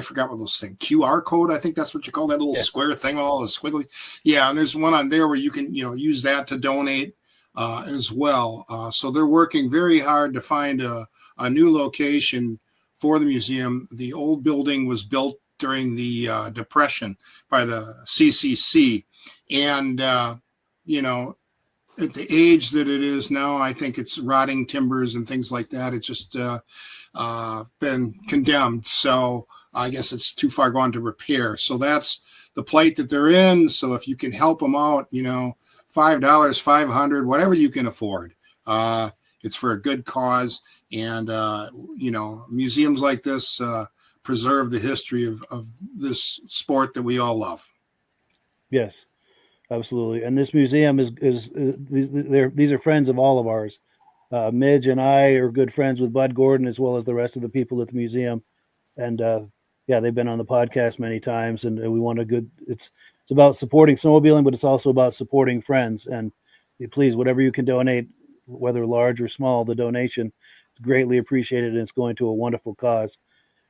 forgot what those things, QR code. I think that's what you call that little square thing, all the squiggly. Yeah. And there's one on there where you can, use that to donate as well. So they're working very hard to find a new location for the museum. The old building was built during the Depression by the CCC. And, at the age that it is now, I think it's rotting timbers and things like that. It's just been condemned. So I guess it's too far gone to repair. So that's the plight that they're in. So if you can help them out, $5, $500, whatever you can afford. It's for a good cause. And, museums like this preserve the history of this sport that we all love. Yes, absolutely. And this museum these are friends of all of ours. Midge and I are good friends with Bud Gordon, as well as the rest of the people at the museum. And they've been on the podcast many times, and we want it's about supporting snowmobiling, but it's also about supporting friends. And please, whatever you can donate, whether large or small, the donation is greatly appreciated, and it's going to a wonderful cause.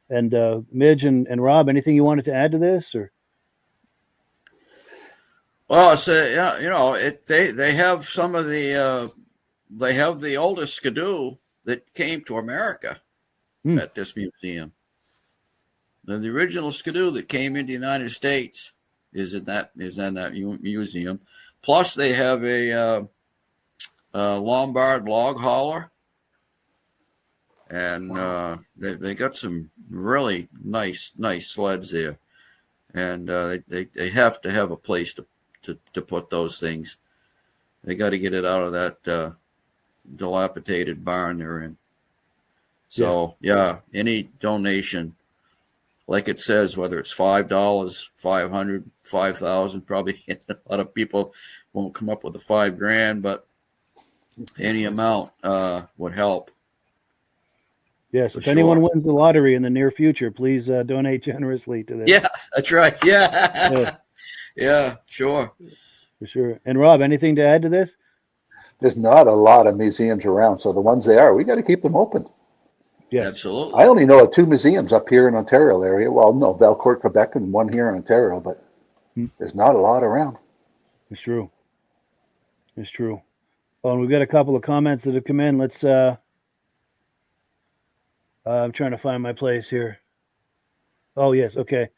And Midge and Rob, anything you wanted to add to this, or? Well, they have some of the they have the oldest skidoo that came to America at this museum. The original skidoo that came into the United States is in that museum. Plus, they have a Lombard log hauler, and they got some really nice sleds there, and they have to have a place to put those things. They got to get it out of that dilapidated barn they're in. So any donation, like it says, whether it's $5, $500, $5,000, probably a lot of people won't come up with the $5,000, but any amount would help. Yes, if anyone wins the lottery in the near future, please donate generously to this. Yeah, that's right. Yeah. Yeah, sure. For sure. And Rob, anything to add to this? There's not a lot of museums around, so the ones they are, we got to keep them open. Yeah, absolutely. I only know of 2 museums up here in Ontario area. Well, no, Belcourt, Quebec, and one here in Ontario, but there's not a lot around. It's true. It's true. Well, and we've got a couple of comments that have come in. Let's I'm trying to find my place here. Oh, yes. Okay.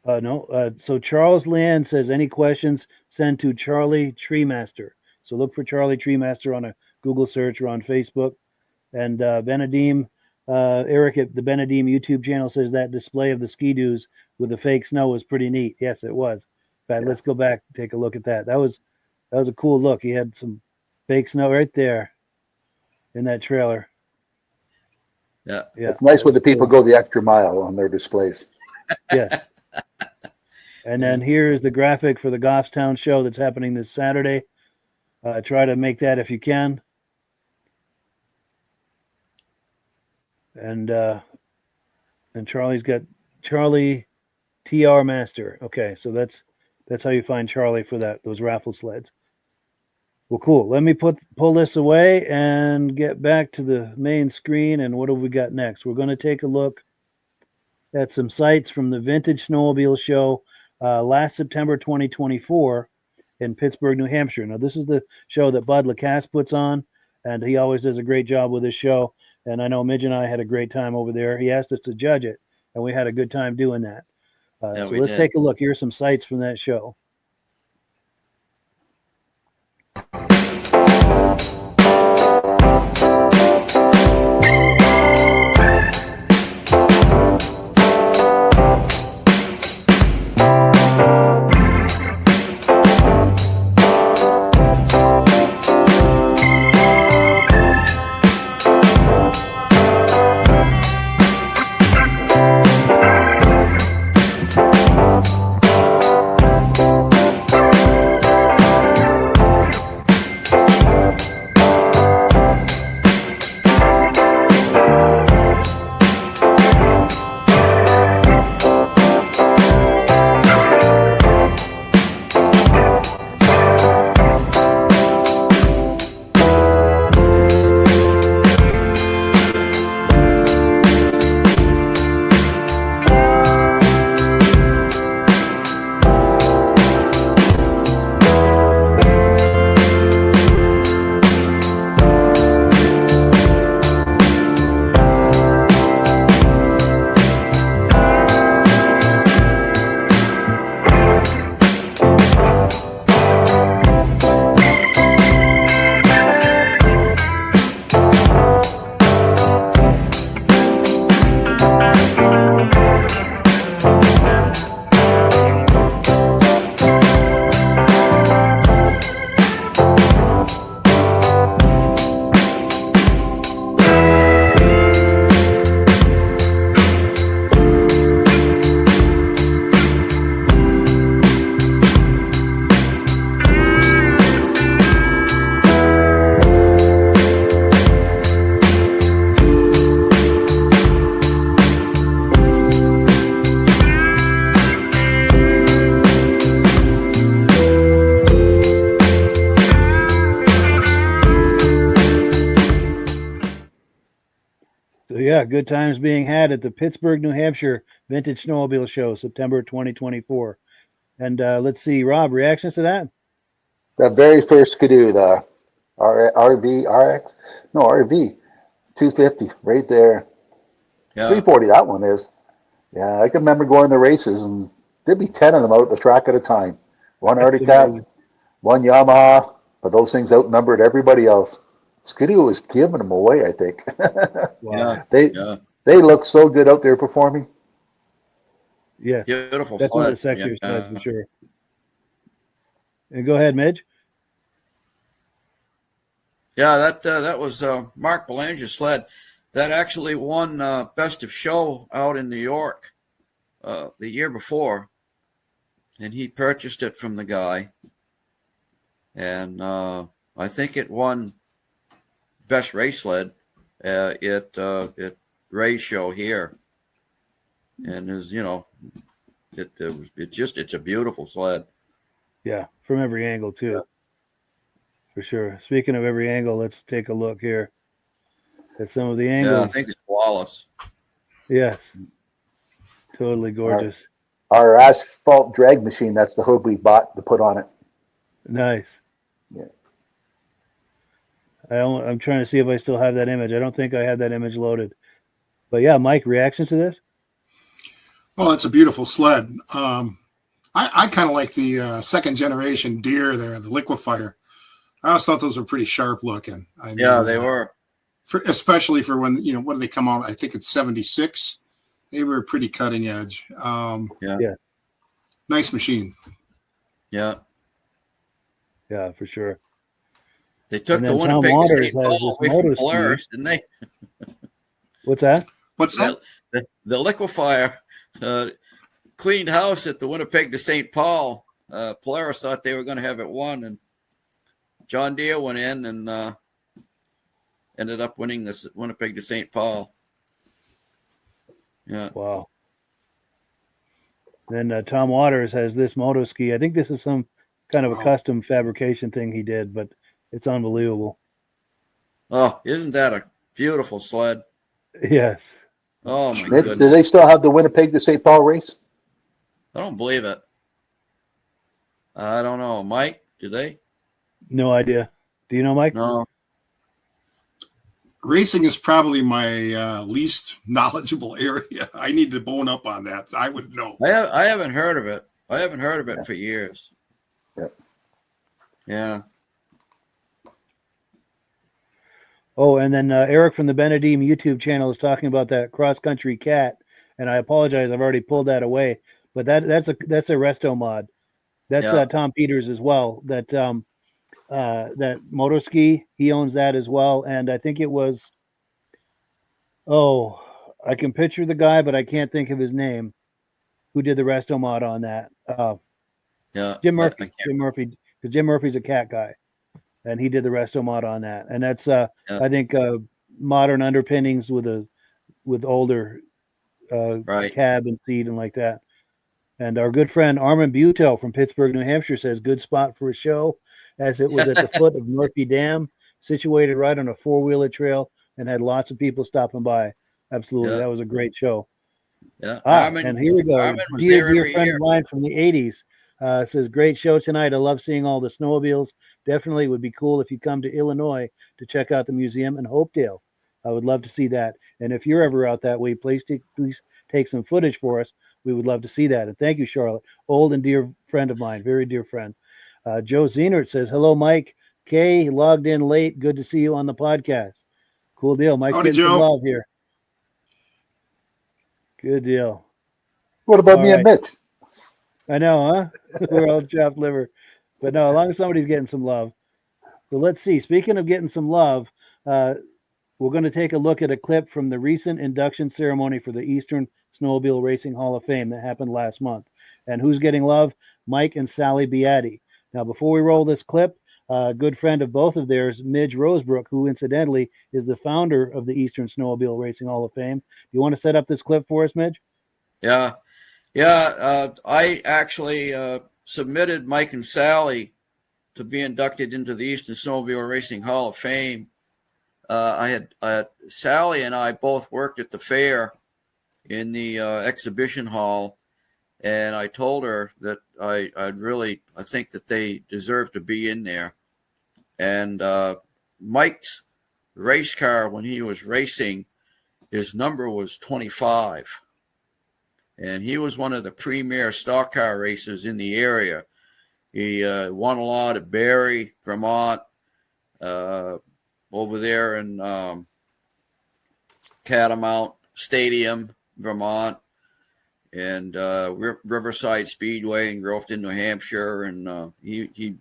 So Charles Land says, any questions, send to Charlie Treemaster. So look for Charlie Treemaster on a Google search or on Facebook. And Benadim, Eric at the Benadim YouTube channel says that display of the ski-doos with the fake snow was pretty neat. Yes, it was. In fact, let's go back and take a look at that. That was a cool look. He had some fake snow right there in that trailer. Yeah. It's nice when the people go the extra mile on their displays. Yes. And then here's the graphic for the Goffstown show that's happening this Saturday. Try to make that if you can. And Charlie's got Charlie TR Master. Okay, so that's how you find Charlie for those raffle sleds. Well, cool. Let me pull this away and get back to the main screen. And what have we got next? We're going to take a look at some sites from the Vintage Snowmobile Show last September 2024 in Pittsburg, New Hampshire. Now, this is the show that Bud Lacasse puts on, and he always does a great job with this show. And I know Midge and I had a great time over there. He asked us to judge it, and we had a good time doing that. So let's take a look. Here's some sites from that show. So yeah, good times being had at the Pittsburg, New Hampshire Vintage Snowmobile Show, September 2024. And let's see, Rob, reactions to that? The very first Skidoo, the RV 250, right there. Yeah. 340, that one is. Yeah, I can remember going to races, and there'd be 10 of them out the track at a time. One Arctic Cat, one Yamaha, but those things outnumbered everybody else. Skidoo was giving them away, I think. Wow. They look so good out there performing. Yeah, Beautiful. that's one of the sexier sleds for sure. And go ahead, Midge. Yeah, that was Mark Belanger's sled. That actually won Best of Show out in New York the year before, and he purchased it from the guy. And I think it won Best Race Sled at Ray's show here. And is it's a beautiful sled. Yeah, from every angle too. Yeah. For sure. Speaking of every angle, let's take a look here at some of the angles. Yeah, I think it's flawless. Yes. Totally gorgeous. Our asphalt drag machine, that's the hood we bought to put on it. Nice. Yeah. I'm trying to see if I still have that image. I don't think I had that image loaded. But yeah, Mike, reactions to this? Well, it's a beautiful sled. I kind of like the second generation Deer there, the Liquefier. I always thought those were pretty sharp looking. I mean, yeah, they were. Especially for when, what do they come out? I think it's 76. They were pretty cutting edge. Yeah. Nice machine. Yeah. Yeah, for sure. They took the Winnipeg to St. Paul away from Polaris, ski. didn't they? What's that? What's that? The Liquefier cleaned house at the Winnipeg to St. Paul. Polaris thought they were going to have it won, and John Deere went in and ended up winning this Winnipeg to St. Paul. Yeah. Wow. Then Tom Waters has this moto ski. I think this is some kind of a custom fabrication thing he did, but it's unbelievable. Oh, isn't that a beautiful sled? Yes. Oh my Do goodness. they still have the Winnipeg to St. Paul race? I don't believe it. I don't know. Mike, do they? No idea. Do you know, Mike? No. Racing is probably my least knowledgeable area. I need to bone up on that. I would know. I haven't heard of it. I haven't heard of it for years. Yeah. Yeah. Oh, and then Eric from the Benedim YouTube channel is talking about that cross-country cat, and I apologize, I've already pulled that away. But that's a resto mod. That's Tom Peters as well. That moto ski, he owns that as well, and I think it was. Oh, I can picture the guy, but I can't think of his name. Who did the resto mod on that? Yeah. Jim Murphy. Jim Murphy, because Jim Murphy's a cat guy, and he did the resto mod on that. And that's I think modern underpinnings with older cab and seat and like that. And our good friend Armin Butel from Pittsburg, New Hampshire says good spot for a show, as it was at the foot of Murphy Dam, situated right on a four-wheeler trail, and had lots of people stopping by. Absolutely, that was a great show. Yeah. And here we go. Dear friend of mine from the 80s says, great show tonight. I love seeing all the snowmobiles. Definitely would be cool if you come to Illinois to check out the museum in Hopedale. I would love to see that. And if you're ever out that way, please take some footage for us. We would love to see that. And thank you, Charlotte. Old and dear friend of mine. Very dear friend. Joe Zenert says, hello, Mike. Kay, logged in late. Good to see you on the podcast. Cool deal. Mike, getting some love here. Good deal. What about me and Mitch? I know, huh? We're all chopped liver. But no, as long as somebody's getting some love. So let's see. Speaking of getting some love, we're going to take a look at a clip from the recent induction ceremony for the Eastern Snowmobile Racing Hall of Fame that happened last month. And who's getting love? Mike and Sally Beattie. Now, before we roll this clip, a good friend of both of theirs, Midge Rosebrook, who incidentally is the founder of the Eastern Snowmobile Racing Hall of Fame. Do you want to set up this clip for us, Midge? Yeah. I actually submitted Mike and Sally to be inducted into the Eastern Snowmobile Racing Hall of Fame. Sally and I both worked at the fair in the exhibition hall, and I told her that I think that they deserve to be in there. And Mike's race car, when he was racing, his number was 25. And he was one of the premier stock car racers in the area. He won a lot at Barrie, Vermont, over there in Catamount Stadium, Vermont, and Riverside Speedway in Goffstown, New Hampshire. And he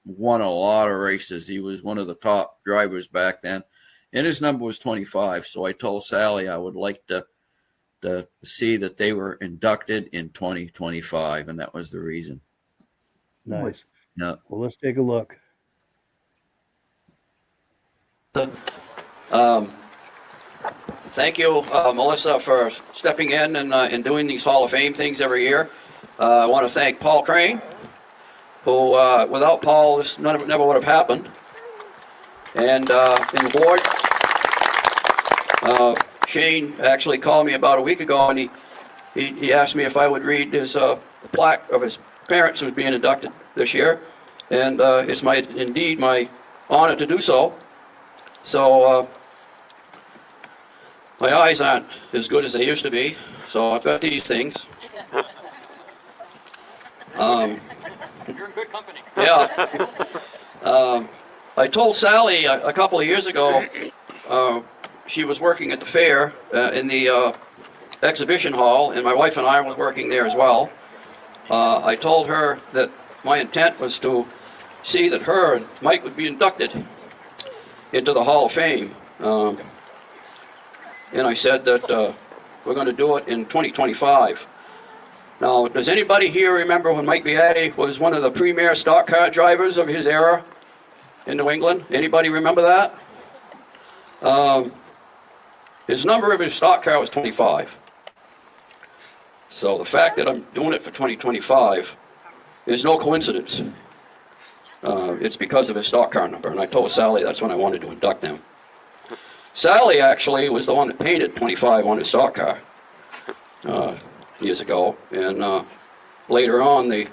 won a lot of races. He was one of the top drivers back then. And his number was 25. So I told Sally I would like to see that they were inducted in 2025, and that was the reason. Nice. Yeah. Well, let's take a look. Thank you, Melissa, for stepping in and doing these Hall of Fame things every year. I want to thank Paul Crane, who, without Paul, this never would have happened. And in the board, Shane actually called me about a week ago, and he asked me if I would read his plaque of his parents who's being inducted this year, and it's indeed my honor to do so. So my eyes aren't as good as they used to be, so I've got these things. You're in good company. Yeah. I told Sally a couple of years ago. She was working at the fair in the exhibition hall, and my wife and I were working there as well. I told her that my intent was to see that her and Mike would be inducted into the Hall of Fame. And I said that we're going to do it in 2025. Now, does anybody here remember when Mike Beattie was one of the premier stock car drivers of his era? in New England. Anybody remember that? His number of his stock car was 25. So the fact that I'm doing it for 2025 is no coincidence. It's because of his stock car number, and I told Sally that's when I wanted to induct them. Sally actually was the one that painted 25 on his stock car years ago, and later on they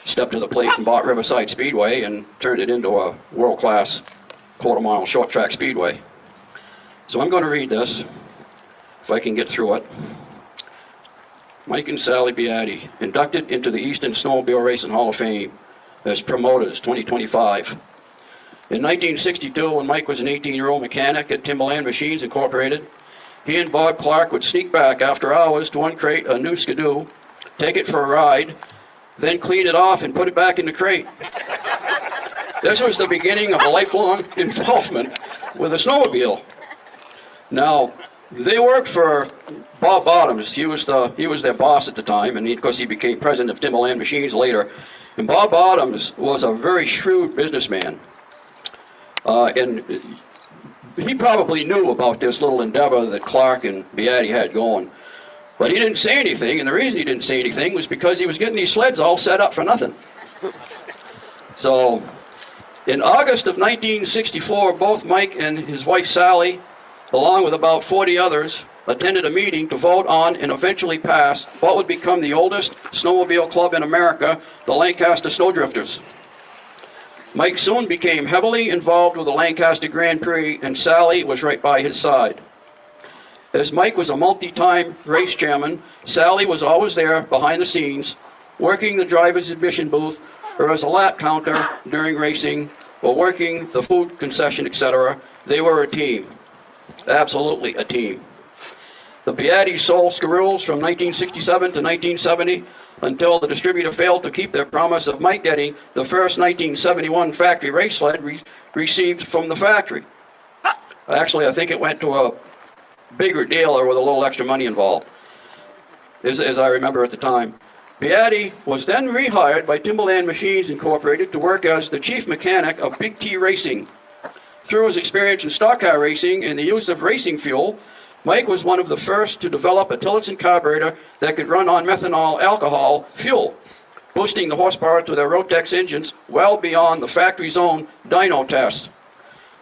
stepped to the plate and bought Riverside Speedway and turned it into a world-class quarter-mile short track speedway. So I'm going to read this, if I can get through it. Mike and Sally Beattie, inducted into the Eastern Snowmobile Racing Hall of Fame as promoters, 2025. In 1962, when Mike was an 18-year-old mechanic at Timberland Machines Incorporated, he and Bob Clark would sneak back after hours to uncrate a new Skidoo, take it for a ride, then clean it off and put it back in the crate. This was the beginning of a lifelong involvement with a snowmobile. Now, they worked for Bob Bottoms. He was their boss at the time, and of course he became president of Timberland Machines later. And Bob Bottoms was a very shrewd businessman. And he probably knew about this little endeavor that Clark and Beattie had going. But he didn't say anything, and the reason he didn't say anything was because he was getting these sleds all set up for nothing. So, in August of 1964, both Mike and his wife Sally, along with about 40 others, attended a meeting to vote on and eventually pass what would become the oldest snowmobile club in America, the Lancaster Snowdrifters. Mike soon became heavily involved with the Lancaster Grand Prix, and Sally was right by his side. As Mike was a multi-time race chairman, Sally was always there behind the scenes, working the driver's admission booth or as a lap counter during racing, or working the food concession, etc. They were a team. Absolutely a team. The Beatties sold Scarules from 1967 to 1970 until the distributor failed to keep their promise of Mike getting the first 1971 factory race sled received from the factory. Actually, I think it went to a bigger dealer with a little extra money involved, as I remember at the time. Beattie was then rehired by Timberland Machines Incorporated to work as the chief mechanic of Big T Racing. Through his experience in stock car racing and the use of racing fuel, Mike was one of the first to develop a Tillotson carburetor that could run on methanol alcohol fuel, boosting the horsepower to their Rotex engines well beyond the factory's own dyno tests.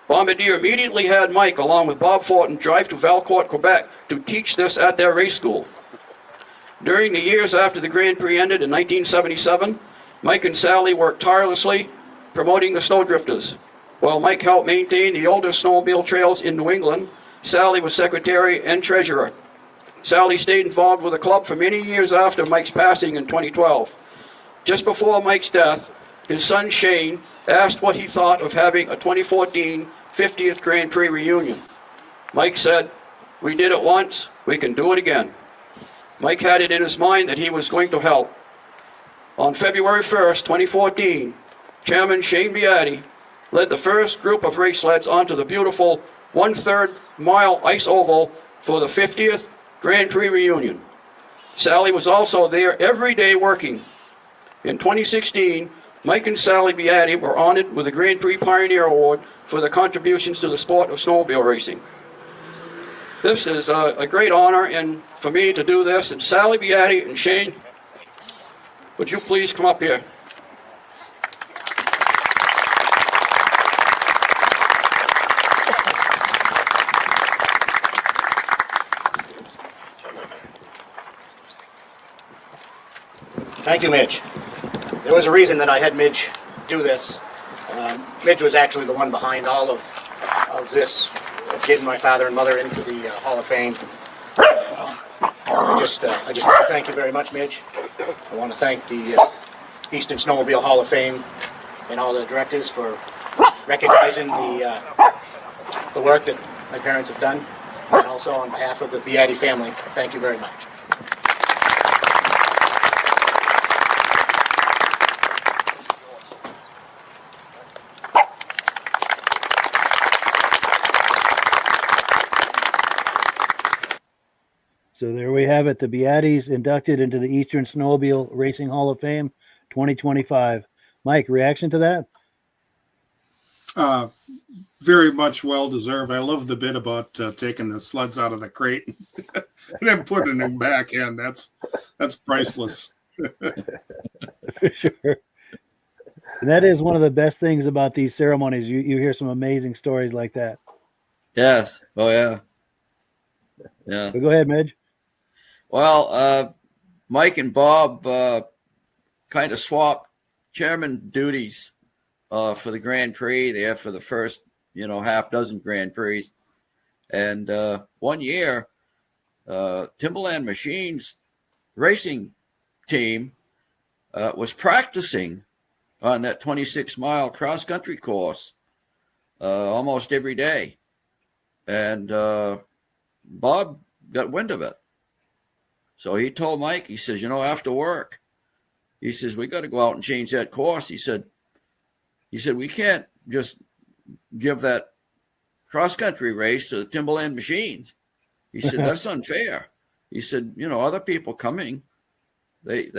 Bombardier immediately had Mike, along with Bob Fortin, drive to Valcourt, Quebec to teach this at their race school. During the years after the Grand Prix ended in 1977, Mike and Sally worked tirelessly promoting the Snowdrifters. While Mike helped maintain the oldest snowmobile trails in New England, Sally was secretary and treasurer. Sally stayed involved with the club for many years after Mike's passing in 2012. Just before Mike's death, his son Shane asked what he thought of having a 2014 50th Grand Prix reunion. Mike said, "We did it once, we can do it again." Mike had it in his mind that he was going to help. On February 1st, 2014, Chairman Shane Beattie led the first group of race sleds onto the beautiful 1/3 mile ice oval for the 50th Grand Prix reunion. Sally was also there every day working. In 2016, Mike and Sally Beattie were honored with the Grand Prix Pioneer Award for their contributions to the sport of snowmobile racing. This is a great honor and for me to do this. And Sally Beattie and Shane, would you please come up here? Thank you, Midge. There was a reason that I had Midge do this. Midge was actually the one behind all of this, getting my father and mother into the Hall of Fame. I just want to thank you very much, Midge. I want to thank the Eastern Snowmobile Hall of Fame and all the directors for recognizing the work that my parents have done. And also on behalf of the Beattie family, thank you very much. So there we have it. The Beatties inducted into the Eastern Snowmobile Racing Hall of Fame 2025. Mike, reaction to that? Very much well deserved. I love the bit about taking the sleds out of the crate and then putting them back in. That's priceless. For sure. And that is one of the best things about these ceremonies. You hear some amazing stories like that. Yes. Oh yeah. Yeah. So go ahead, Midge. Well, Mike and Bob kind of swapped chairman duties for the Grand Prix there for the first, half dozen Grand Prix. And one year, Timberland Machines racing team was practicing on that 26-mile cross-country course almost every day. And Bob got wind of it. So he told Mike, he says, after work, he says, we got to go out and change that course. He said, we can't just give that cross-country race to the Timberland Machines. He said, that's unfair. He said, other people coming, they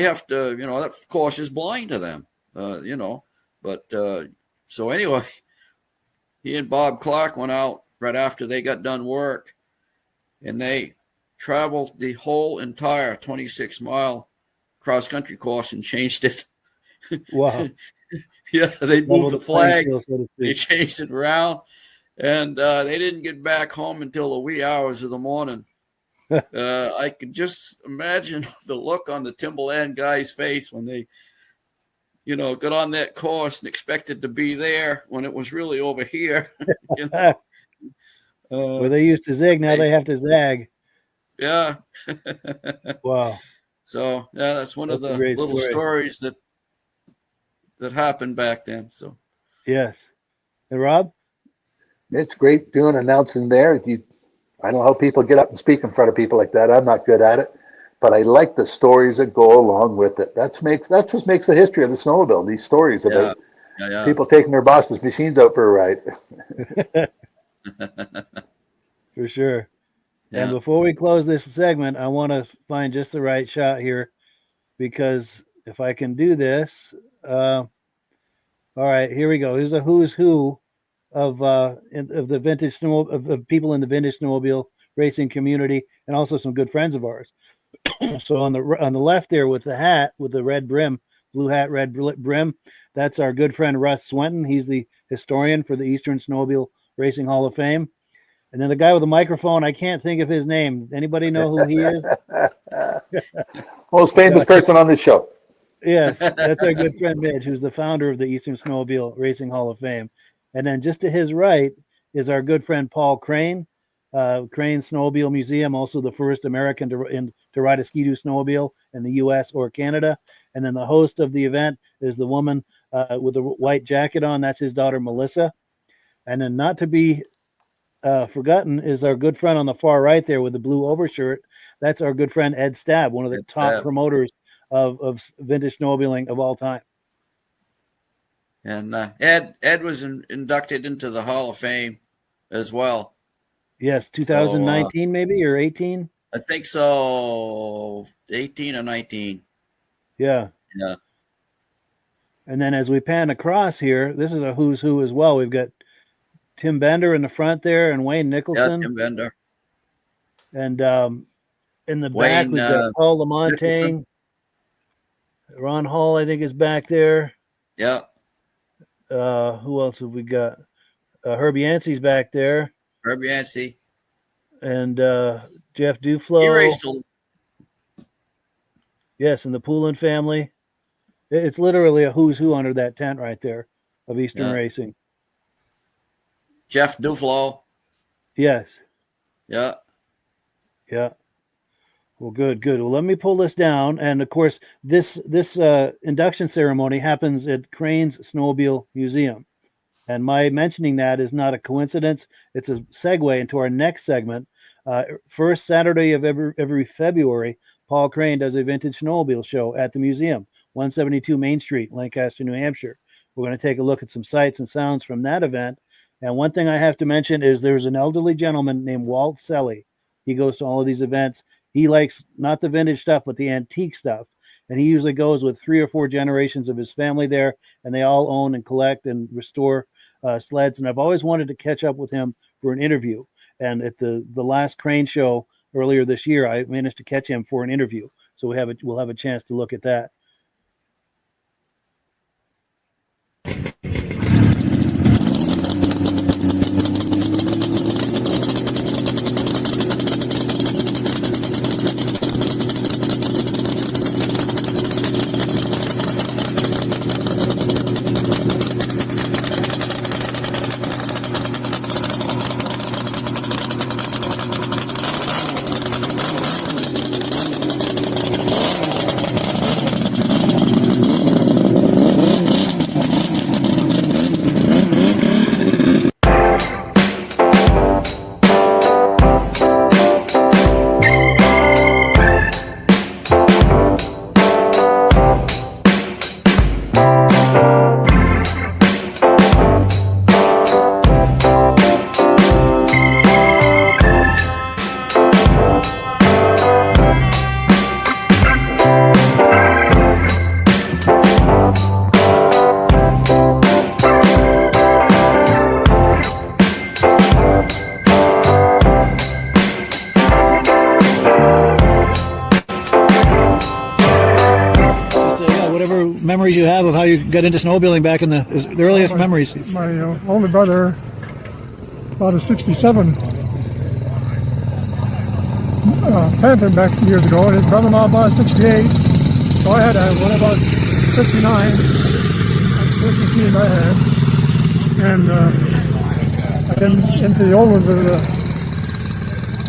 have to, that course is blind to them, But so anyway, he and Bob Clark went out right after they got done work, and they traveled the whole entire 26-mile cross-country course and changed it. Wow. Yeah, they moved the flags, field, so to speak. they changed it around, and they didn't get back home until the wee hours of the morning. I could just imagine the look on the Timberland guy's face when they, got on that course and expected to be there when it was really over here. Where they used to zig, now they have to zag. Yeah. Wow. So yeah, that's one of the little stories that happened back then. So yes. And Rob? It's great doing announcing there. I don't know how people get up and speak in front of people like that. I'm not good at it, but I like the stories that go along with it. That's what makes the history of the snowmobile. These stories about people taking their boss's machines out for a ride. For sure. Yeah. And before we close this segment, I want to find just the right shot here, because if I can do this, all right, here we go. Here's a who's who of the vintage of people in the vintage snowmobile racing community, and also some good friends of ours. So on the left there with the hat with the red brim, blue hat, red brim, that's our good friend Russ Swenton. He's the historian for the Eastern Snowmobile Racing Hall of Fame. And then the guy with the microphone, I can't think of his name. Anybody know who he is? Most famous person on this show. Yes, that's our good friend Midge, who's the founder of the Eastern Snowmobile Racing Hall of Fame. And then just to his right is our good friend Paul Crane, Crane Snowmobile Museum, also the first American to ride a Ski-Doo snowmobile in the U.S. or Canada. And then the host of the event is the woman with the white jacket on. That's his daughter, Melissa. And then not to be forgotten is our good friend on the far right there with the blue overshirt. That's our good friend Ed Stab, one of the top promoters of vintage snowmobiling of all time. And Ed was inducted into the Hall of Fame as well. Yes, 2019 maybe, or 18? I think so, 18 or 19. Yeah. Yeah. And then as we pan across here, this is a who's who as well. We've got Tim Bender in the front there and Wayne Nicholson. Yeah, Tim Bender. And in the back, we've got Paul Lamontagne. Ron Hall, I think, is back there. Yeah. Who else have we got? Herbie Yancey's back there. Herbie Yancey. And Jeff Duflo. He raced. Yes, and the Poulin family. It's literally a who's who under that tent right there of Eastern racing. Jeff Duflo. Yes. Yeah. Yeah. Well, good. Well, let me pull this down. And of course, this induction ceremony happens at Crane's Snowmobile Museum. And my mentioning that is not a coincidence. It's a segue into our next segment. First Saturday of every February, Paul Crane does a vintage snowmobile show at the museum, 172 Main Street, Lancaster, New Hampshire. We're going to take a look at some sights and sounds from that event. And one thing I have to mention is there's an elderly gentleman named Walt Selly. He goes to all of these events. He likes not the vintage stuff, but the antique stuff. And he usually goes with 3 or 4 generations of his family there, and they all own and collect and restore sleds, and I've always wanted to catch up with him for an interview. And at the last crane show earlier this year, I managed to catch him for an interview. So we'll have a chance to look at that. Memories you have of how you got into snowmobiling back in the earliest memories? My older brother bought a 67 Panther back years ago, and his brother-in-law bought a 68. So I had one about 69. That's the machine I had. And I came into the old ones of the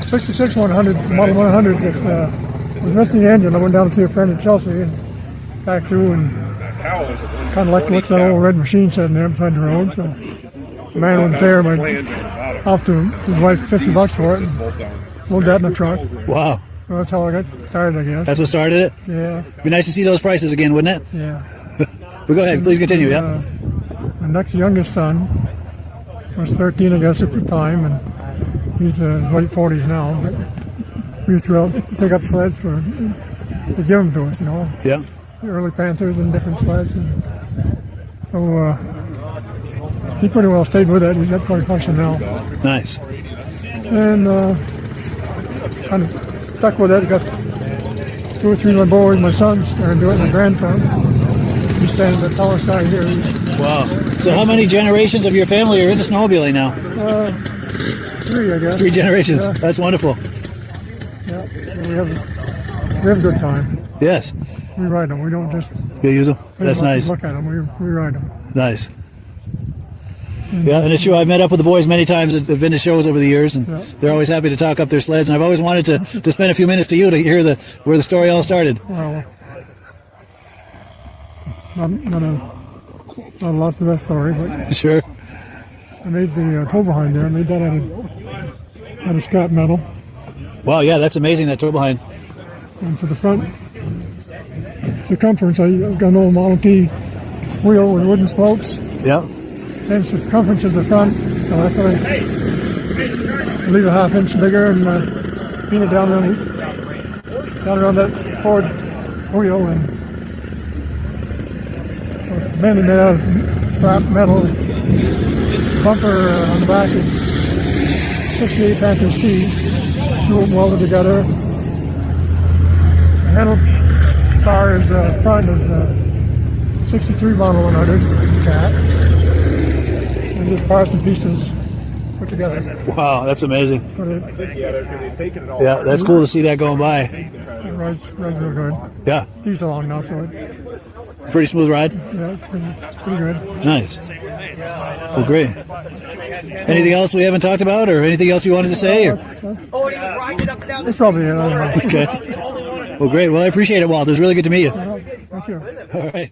66 100, Model 100 that was missing the engine. I went down to see a friend in Chelsea and back through and kind of like what's that old red machine sitting there beside the road. So the man wasn't there, but I offered his wife $50 for it and loaded that in the truck. Wow. So that's how I got started, I guess. That's what started it? Yeah. Be nice to see those prices again, wouldn't it? Yeah. But go ahead, please continue. Yeah. My next youngest son was 13, I guess, at the time, and he's late 40s now. But we used to go out and pick up sleds to give them to us, Yeah. Early Panthers and different sleds. And so he pretty well stayed with it. He's got quite a collection now. Nice. And kind of stuck with it. Got 2 or 3 of my boys, my sons started doing it, my grandson. He's standing at the tallest guy here. Wow. So how many generations of your family are into snowmobiling now? 3, I guess. 3 generations. Yeah. That's wonderful. Yeah. We have a good time. Yes. We ride them. We don't just You use them? That's nice. look at them. We ride them. Nice. Yeah, and it's true. I've met up with the boys many times at vintage shows over the years, and they're always happy to talk up their sleds. And I've always wanted to spend a few minutes to you to hear where the story all started. Well, not a lot to that story, but Sure. I made the toe behind there. I made that out of scrap metal. Wow, yeah, that's amazing, that toe behind. And for the front circumference, I got an old Model T wheel with wooden spokes. Yeah. And circumference of the front, so that's what I leave a ½ inch bigger and pin it down around that forward wheel, and it's mainly made out of scrap metal. Bumper on the back is 68 Panther T, welded together. The handlebar is front of 63 Model 100 cat. And just parts and pieces put together. Wow, that's amazing. Yeah, that's cool to see that going by. It rides real good. Yeah. He's along now, so Pretty smooth ride? yeah, it's pretty good. Nice. Well, great. Anything else we haven't talked about, or anything else you wanted to say? Or? That's probably it. I don't know. Okay. Well, great. Well, I appreciate it, Walt. It was really good to meet you. Thank you. All right.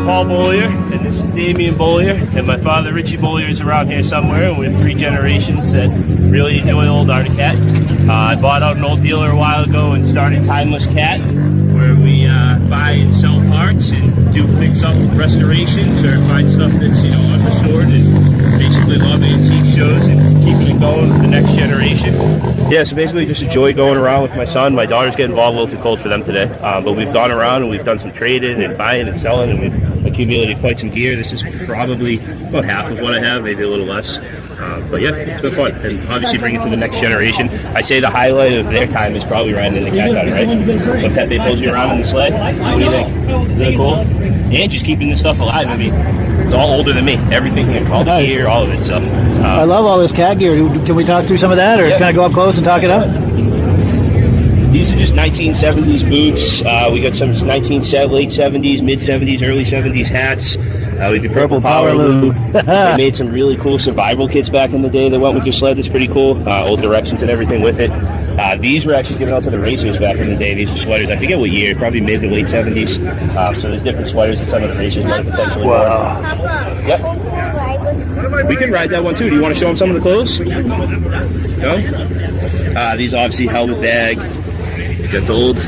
Paul Bollier, and this is Damian Bollier, and my father Richie Bollier is around here somewhere, and we're 3 generations that really enjoy old Arctic Cat. I bought out an old dealer a while ago and started Timeless Cat, where we buy and sell parts and do fix-up restorations or find stuff that's, you know, unrestored, and basically love antique shows and keeping it going with the next generation. Yeah, so basically just enjoy going around with my son. My daughter's getting involved a little too cold for them today, but we've gone around and we've done some trading and buying and selling, and we've accumulated quite some gear. This is probably about half of what I have, maybe a little less. But yeah, it's been fun, and obviously bring it to the next generation. I say the highlight of their time is probably riding in the cat gun, right? When Pepe pulls you around in the sled, what do you think? Really cool? And just keeping this stuff alive. I mean, it's all older than me. Everything here, all the gear, all of it. So I love all this cat gear. Can we talk through some of that, or can I go up close and talk it up? These are just 1970s boots. We got some late 70s, mid 70s, early 70s hats. We did Purple Power Lube. They made some really cool survival kits back in the day that went with your sled. That's pretty cool. Old directions and everything with it. These were actually given out to the racers back in the day. These were sweaters. I forget what year, probably mid to late 70s. So there's different sweaters that some of the racers might have potentially worn. Yep. We can ride that one too. Do you want to show them some of the clothes? No? These obviously helmet bag. Got the old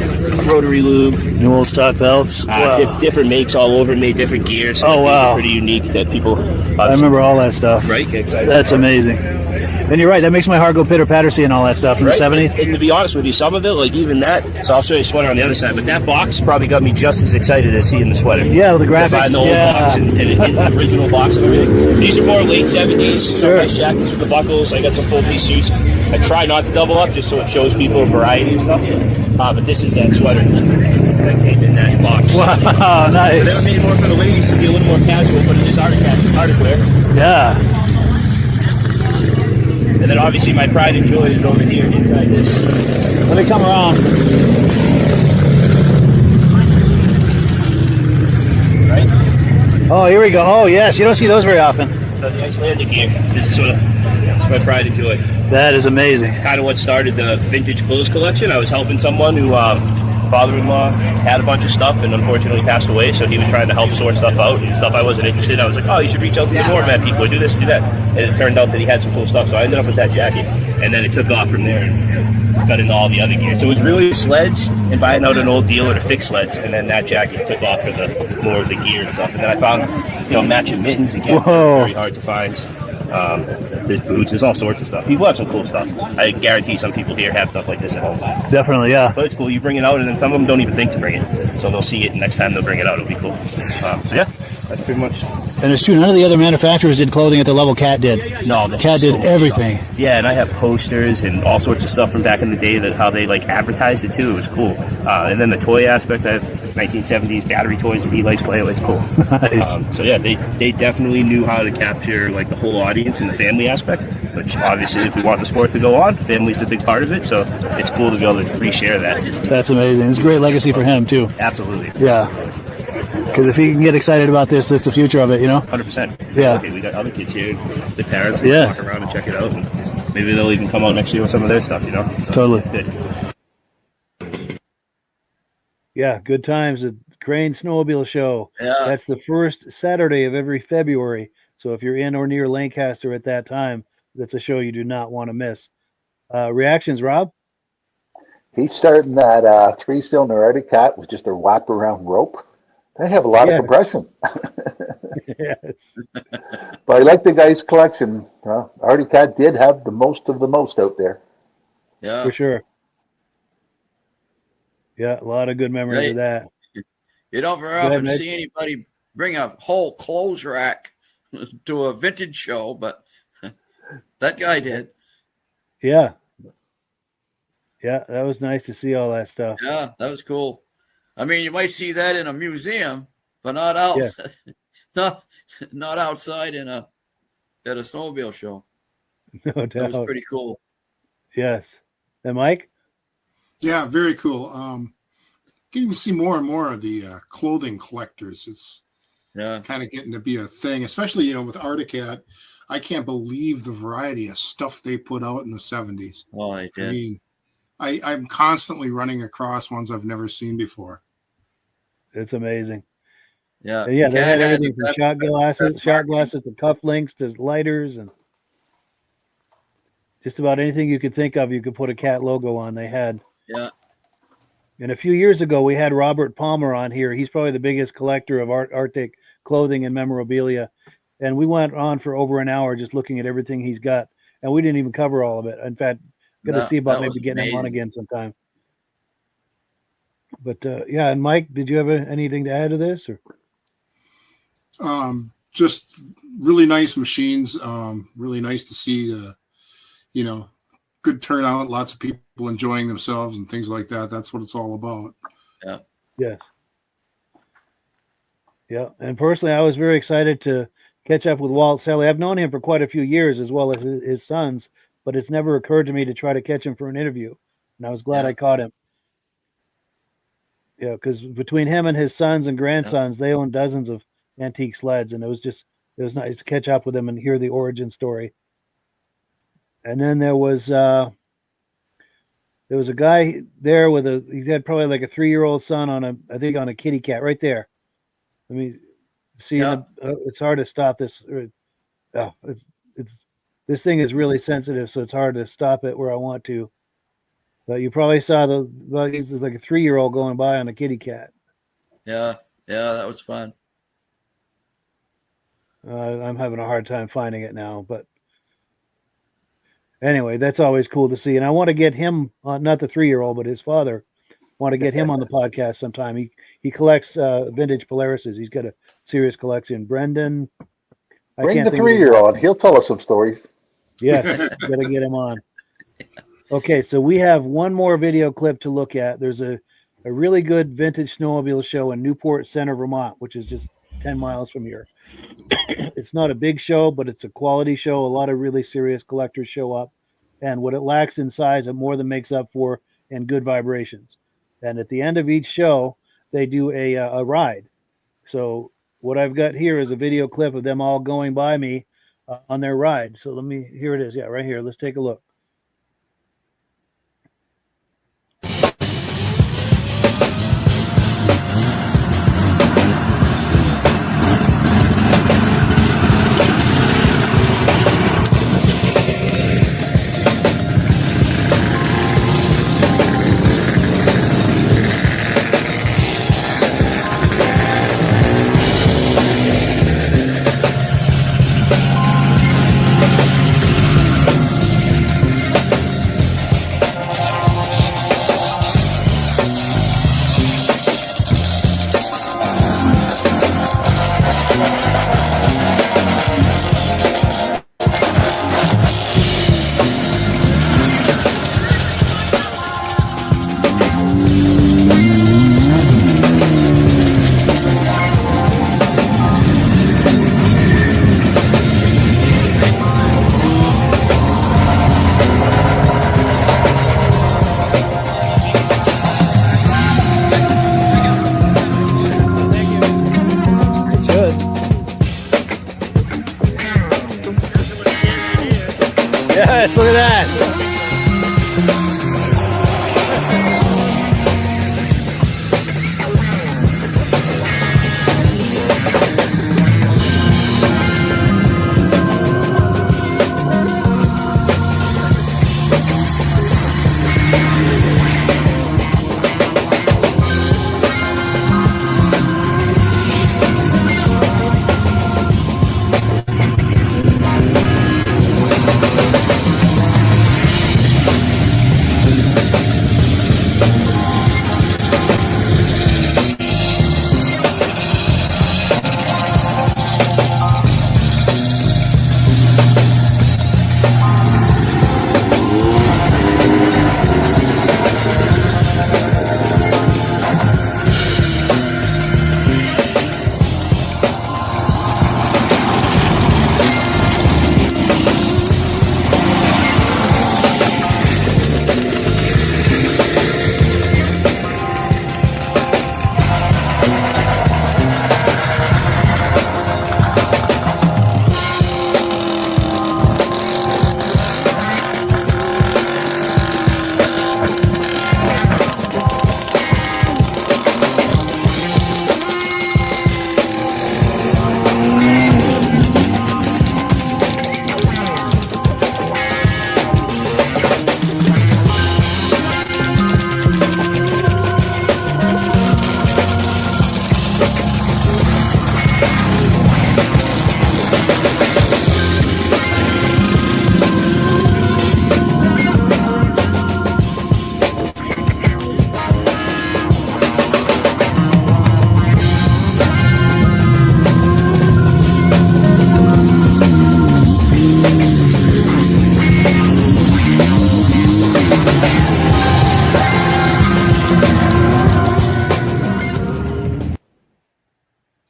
rotary lube. New old stock belts. Different makes all over, made different gear. So oh, wow. Pretty unique that people... I remember all that stuff. Right? That's amazing. And you're right, that makes my heart go pitter-patter seeing all that stuff in the 70s. And to be honest with you, some of it, like even that, so I'll show you a sweater on the other side, but that box probably got me just as excited as seeing the sweater. Yeah, with the graphics. To find the old box and the original box and everything. These are more late 70s, some nice jackets with the buckles. I got some full-piece suits. I try not to double up just so it shows people a variety of stuff. But this is that sweater that came in that box. Wow, nice. They were made more for the ladies to be a little more casual, but it is Arctic wear. Yeah. And then obviously my pride and joy is over here inside this. Let me come around. Right? Oh, here we go. Oh, yes. You don't see those very often. So the Icelandic gear. This is sort of my pride and joy. That is amazing. Kind of what started the vintage clothes collection. I was helping someone who father-in-law had a bunch of stuff and unfortunately passed away, so he was trying to help sort stuff out and stuff I wasn't interested in. I was like, oh, you should reach out to the doormat people, do this, do that. And it turned out that he had some cool stuff, so I ended up with that jacket. And then it took off from there and got into all the other gear. So it was really sleds and buying out an old dealer to fix sleds, and then that jacket took off for the more of the gear and stuff. And then I found, matching mittens again. Very hard to find. There's boots, there's all sorts of stuff. People have some cool stuff. I guarantee some people here have stuff like this at home. Definitely, yeah. But it's cool. You bring it out, and then some of them don't even think to bring it. So they'll see it, and next time they'll bring it out. It'll be cool. So yeah, that's pretty much. And it's true, none of the other manufacturers did clothing at the level Cat did. No, Cat did everything. Stuff. Yeah, and I have posters and all sorts of stuff from back in the day that how they advertised it too. It was cool. And then the toy aspect, I have 1970s battery toys and E-lights play. It's cool. Nice. So yeah, they definitely knew how to capture the whole audience and the family aspect. Which obviously, if we want the sport to go on, family's the big part of it. So it's cool to be able to reshare that. That's amazing. It's a great legacy for him too. Absolutely. Yeah. Because if he can get excited about this, that's the future of it, 100%. Yeah. Okay, we got other kids here, the parents, they walk around and check it out, and maybe they'll even come out next year with some of their stuff, So totally. It's good. Yeah, good times at Crane Snowmobile Show. Yeah. That's the first Saturday of every February. So if you're in or near Lancaster at that time, that's a show you do not want to miss. Reactions, Rob? He's starting that 3-cylinder Arctic Cat with just a wrap-around rope. They have a lot of compression. Yes. But I like the guy's collection. Arctic Cat did have the most of the most out there. Yeah. For sure. Yeah, a lot of good memories of that. You don't very often see anybody bring a whole clothes rack to a vintage show, but that guy did. Yeah. Yeah, that was nice to see all that stuff. Yeah, that was cool. I mean, you might see that in a museum, but not out, not outside at a snowmobile show. No doubt. That was pretty cool. Yes. And Mike? Yeah, very cool. Getting to see more and more of the clothing collectors. It's kind of getting to be a thing, especially, with Arctic Cat. I can't believe the variety of stuff they put out in the 70s. Oh, I did. I mean, I'm constantly running across ones I've never seen before. It's amazing. Yeah. Yeah, they Cat had everything from the shot best glasses to cufflinks to lighters and just about anything you could think of. You could put a Cat logo on. They had. Yeah. And a few years ago, we had Robert Palmer on here. He's probably the biggest collector of Arctic clothing and memorabilia. And we went on for over an hour just looking at everything he's got. And we didn't even cover all of it. In fact, going to see about maybe getting him on again sometime. But yeah, and Mike, did you have anything to add to this? Or? Just really nice machines. Really nice to see, good turnout, lots of people enjoying themselves and things like that. That's what it's all about. Yeah. Yes. Yeah. And personally, I was very excited to catch up with Walt Sally. I've known him for quite a few years as well as his sons, but it's never occurred to me to try to catch him for an interview. And I was glad I caught him. Yeah, because between him and his sons and grandsons, they own dozens of antique sleds, and it was nice to catch up with them and hear the origin story. And then there was a guy there he had probably like a 3-year-old son on a kitty cat right there. Let me see. It's hard to stop this. This thing is really sensitive, so it's hard to stop it where I want to. But you probably saw he's like a 3-year-old going by on a kitty cat. Yeah, that was fun. I'm having a hard time finding it now, but anyway, that's always cool to see. And I want to get him on, not the 3-year-old, but his father. Want to get him on the podcast sometime. He collects vintage Polarises. He's got a serious collection. Brendan, bring the 3-year-old. He'll tell us some stories. Yes, got to get him on. Okay, so we have one more video clip to look at. There's a really good vintage snowmobile show in Newport Ctr, Vermont, which is just 10 miles from here. It's not a big show, but it's a quality show. A lot of really serious collectors show up. And what it lacks in size, it more than makes up for in good vibrations. And at the end of each show, they do a ride. So what I've got here is a video clip of them all going by me on their ride. So here it is. Yeah, right here. Let's take a look. Yes, look at that.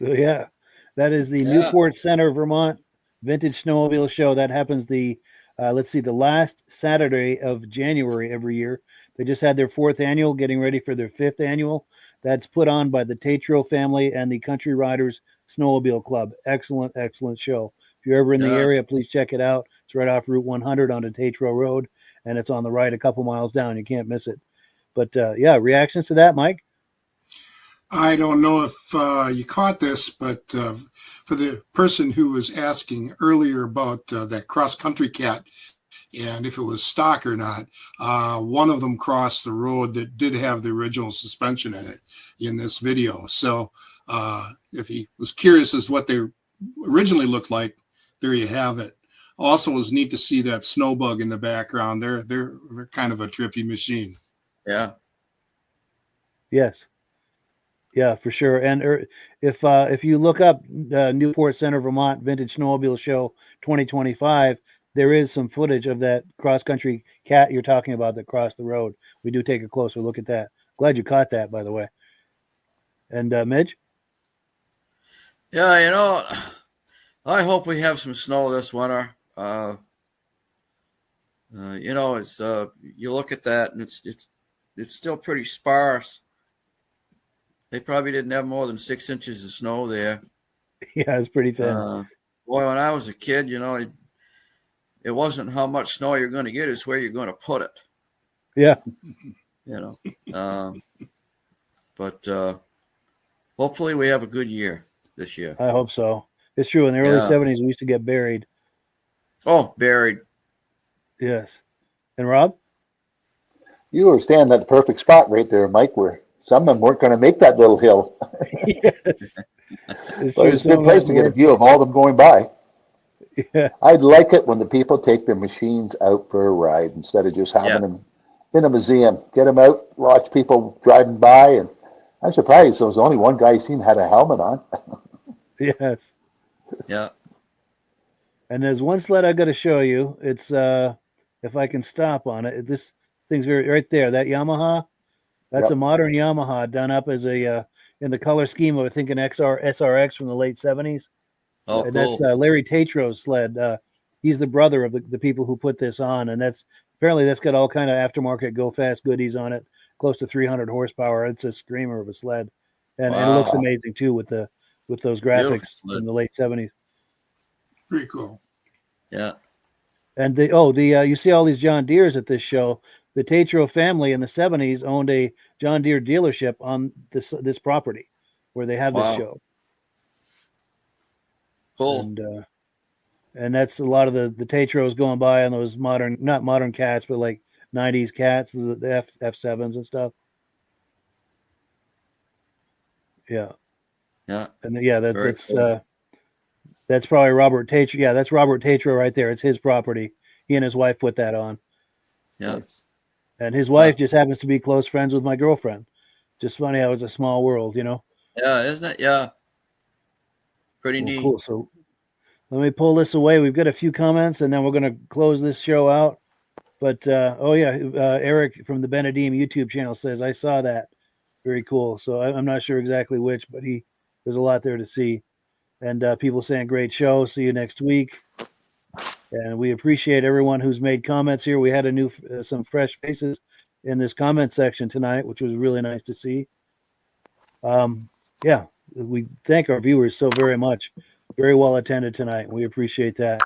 So, yeah, that is the Newport Ctr, Vermont Vintage Snowmobile Show. That happens the last Saturday of January every year. They just had their 4th annual, getting ready for their 5th annual. That's put on by the Ctr family and the Country Riders Snowmobile Club. Excellent, excellent show. If you're ever in the area, please check it out. It's right off Route 100 onto Ctr Road, and it's on the right a couple miles down. You can't miss it. But reactions to that, Mike? I don't know if you caught this, but for the person who was asking earlier about that cross-country cat and if it was stock or not, one of them crossed the road that did have the original suspension in it in this video. So if he was curious as to what they originally looked like, there you have it. Also, it was neat to see that snow bug in the background. They're kind of a trippy machine. Yeah. Yes. Yeah, for sure. And if you look up Newport Ctr, Vermont Vintage Snowmobile Show 2025, there is some footage of that cross-country cat you're talking about that crossed the road. We do take a closer look at that. Glad you caught that, by the way. And Midge? Yeah, I hope we have some snow this winter. It's you look at that and it's still pretty sparse. They probably didn't have more than 6 inches of snow there. Yeah, it's pretty thin. Boy, when I was a kid, it wasn't how much snow you're going to get; it's where you're going to put it. Yeah. But hopefully we have a good year this year. I hope so. It's true. In the early 70s, we used to get buried. Oh, buried. Yes. And Rob? You were standing at the perfect spot right there, Mike, where some of them weren't going to make that little hill. Yes. It's a good place to get a view of all of them going by. Yeah. I'd like it when the people take their machines out for a ride instead of just having them in a museum. Get them out, watch people driving by, and I'm surprised there was only one guy seen had a helmet on. Yes. Yeah. And there's one sled I got to show you. It's if I can stop on it. This thing's right there. That Yamaha. That's a modern Yamaha done up as a in the color scheme of I think an SRX from the late 70s. Oh, and cool. That's Larry Tatro's sled. He's the brother of the people who put this on, and that's got all kind of aftermarket go fast goodies on it. Close to 300 horsepower. It's a screamer of a sled, and it looks amazing too with those graphics in the late 70s. Pretty cool. Yeah. And you see all these John Deeres at this show. The Tatro family in the 70s owned a John Deere dealership on this property where they have this show. Cool. And that's a lot of the Tatros going by on those not modern cats, but like 90s cats, the F7s and stuff. Yeah. Yeah. And that's probably Robert Tatro. Yeah, that's Robert Tatro right there. It's his property. He and his wife put that on. Yeah. And his wife just happens to be close friends with my girlfriend. Just funny how it's a small world, Yeah, isn't it? Yeah. Pretty neat. Cool. So let me pull this away. We've got a few comments, and then we're going to close this show out. But Eric from the Benedim YouTube channel says, I saw that. Very cool. So I'm not sure exactly which, but there's a lot there to see. And people saying, great show. See you next week. And we appreciate everyone who's made comments here. We had some fresh faces in this comment section tonight, which was really nice to see. We thank our viewers so very much. Very well attended tonight. We appreciate that.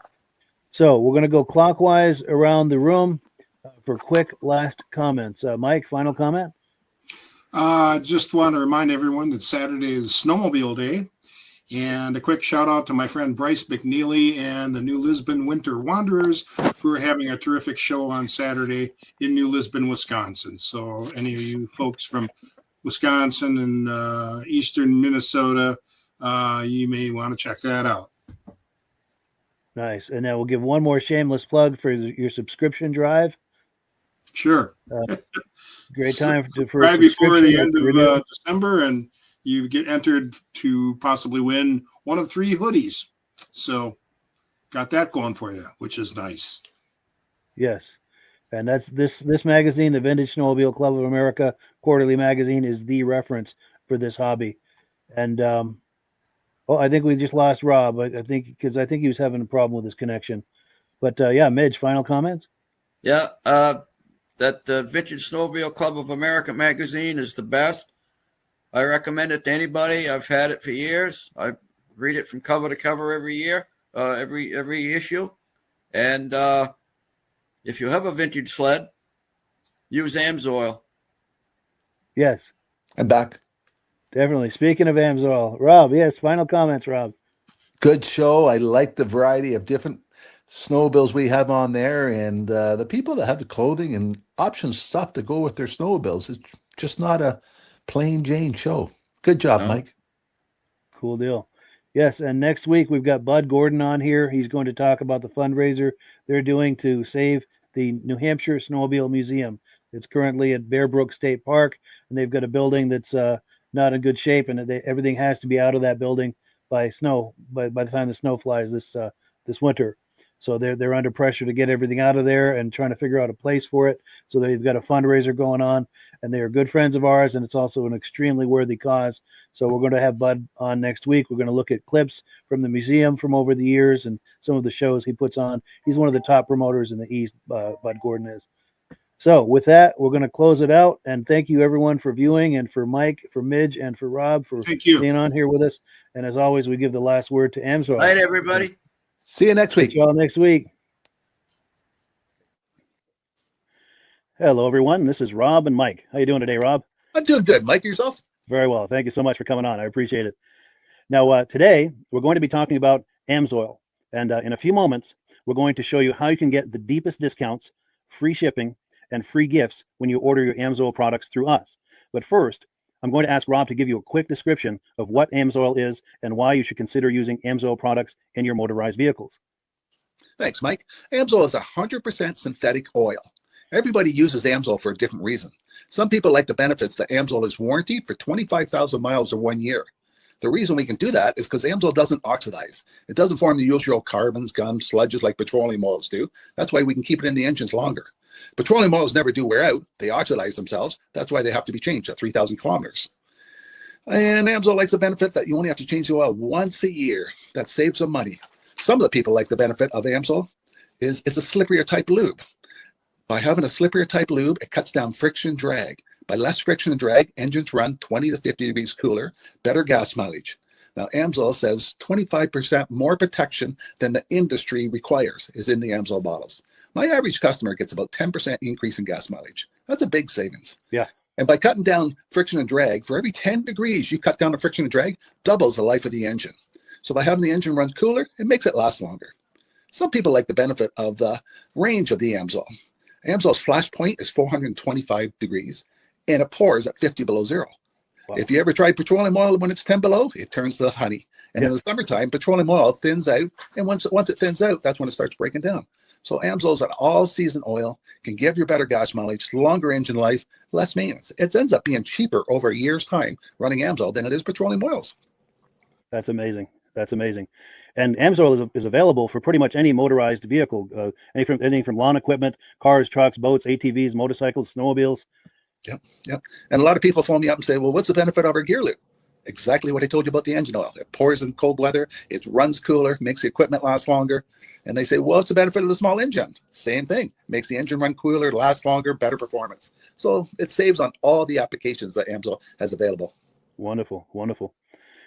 So we're going to go clockwise around the room for quick last comments. Mike, final comment? Just want to remind everyone that Saturday is Snowmobile Day. And a quick shout out to my friend Bryce McNeely and the New Lisbon Winter Wanderers, who are having a terrific show on Saturday in New Lisbon, Wisconsin. So any of you folks from Wisconsin and eastern Minnesota, you may want to check that out. Nice. And then we'll give one more shameless plug for your subscription drive. Sure. Great time for right before the end of December, and you get entered to possibly win one of 3 hoodies. So got that going for you, which is nice. Yes. And that's this magazine, the Vintage Snowmobile Club of America quarterly magazine, is the reference for this hobby. And Oh, I think we just lost Rob. I think because I think he was having a problem with his connection. But yeah, Midge, final comments? Yeah, that Vintage Snowmobile Club of America magazine is the best. I recommend it to anybody. I've had it for years. I read it from cover to cover every year, every issue. And if you have a vintage sled, use AMSOIL. Yes. I'm back. Definitely. Speaking of AMSOIL, Rob, yes, final comments, Rob. Good show. I like the variety of different snowmobiles we have on there, and the people that have the clothing and options stuff to go with their snowmobiles. It's just not a plain Jane show. Good job, Mike. Cool deal. Yes, and next week we've got Bud Gordon on here. He's going to talk about the fundraiser they're doing to save the New Hampshire Snowmobile Museum. It's currently at Bear Brook State Park, and they've got a building that's not in good shape, and everything has to be out of that building by the time the snow flies this winter. So they're under pressure to get everything out of there and trying to figure out a place for it. So they've got a fundraiser going on, and they are good friends of ours, and it's also an extremely worthy cause. So we're going to have Bud on next week. We're going to look at clips from the museum from over the years and some of the shows he puts on. He's one of the top promoters in the East, Bud Gordon is. So with that, we're going to close it out, and thank you everyone for viewing, and for Mike, for Midge, and for Rob for being on here with us. And as always, we give the last word to AMSOIL. Night, everybody. See you next week. See you all next week. Hello, everyone. This is Rob and Mike. How you doing today, Rob? I'm doing good. Mike, yourself? Very well. Thank you so much for coming on. I appreciate it. Now, today, we're going to be talking about AMSOIL. And in a few moments, we're going to show you how you can get the deepest discounts, free shipping, and free gifts when you order your AMSOIL products through us. But first, I'm going to ask Rob to give you a quick description of what AMSOIL is and why you should consider using AMSOIL products in your motorized vehicles. Thanks, Mike. AMSOIL is 100% synthetic oil. Everybody uses AMSOIL for a different reason. Some people like the benefits that AMSOIL is warranted for 25,000 miles or 1 year. The reason we can do that is because AMSOIL doesn't oxidize. It doesn't form the usual carbons, gums, sludges like petroleum oils do. That's why we can keep it in the engines longer. Petroleum oils never do wear out. They oxidize themselves. That's why they have to be changed at 3,000 kilometers. And AMSOIL likes the benefit that you only have to change the oil once a year. That saves some money. Some of the people like the benefit of AMSOIL is it's a slipperier type lube. By having a slipperier type lube, it cuts down friction drag. By less friction and drag, engines run 20 to 50 degrees cooler, better gas mileage. Now, AMSOIL says 25% more protection than the industry requires is in the AMSOIL bottles. My average customer gets about 10% increase in gas mileage. That's a big savings. Yeah. And by cutting down friction and drag, for every 10 degrees you cut down the friction and drag, doubles the life of the engine. So by having the engine run cooler, it makes it last longer. Some people like the benefit of the range of the AMSOIL. AMSOIL's flash point is 425 degrees, and it pours at 50 below zero. Wow. If you ever try petroleum oil when it's 10 below, it turns to honey. And in the summertime, petroleum oil thins out, and once it thins out, that's when it starts breaking down. So AMSOIL is an all-season oil, can give you better gas mileage, longer engine life, less maintenance. It ends up being cheaper over a year's time running AMSOIL than it is petroleum oils. That's amazing. That's amazing. And AMSOIL is available for pretty much any motorized vehicle, anything from lawn equipment, cars, trucks, boats, ATVs, motorcycles, snowmobiles. Yep. And a lot of people phone me up and say, well, what's the benefit of our gear lube? Exactly what I told you about the engine oil. It pours in cold weather, it runs cooler, makes the equipment last longer. And they say, well, what's the benefit of the small engine? Same thing. Makes the engine run cooler, last longer, better performance. So it saves on all the applications that AMSOIL has available. Wonderful, wonderful.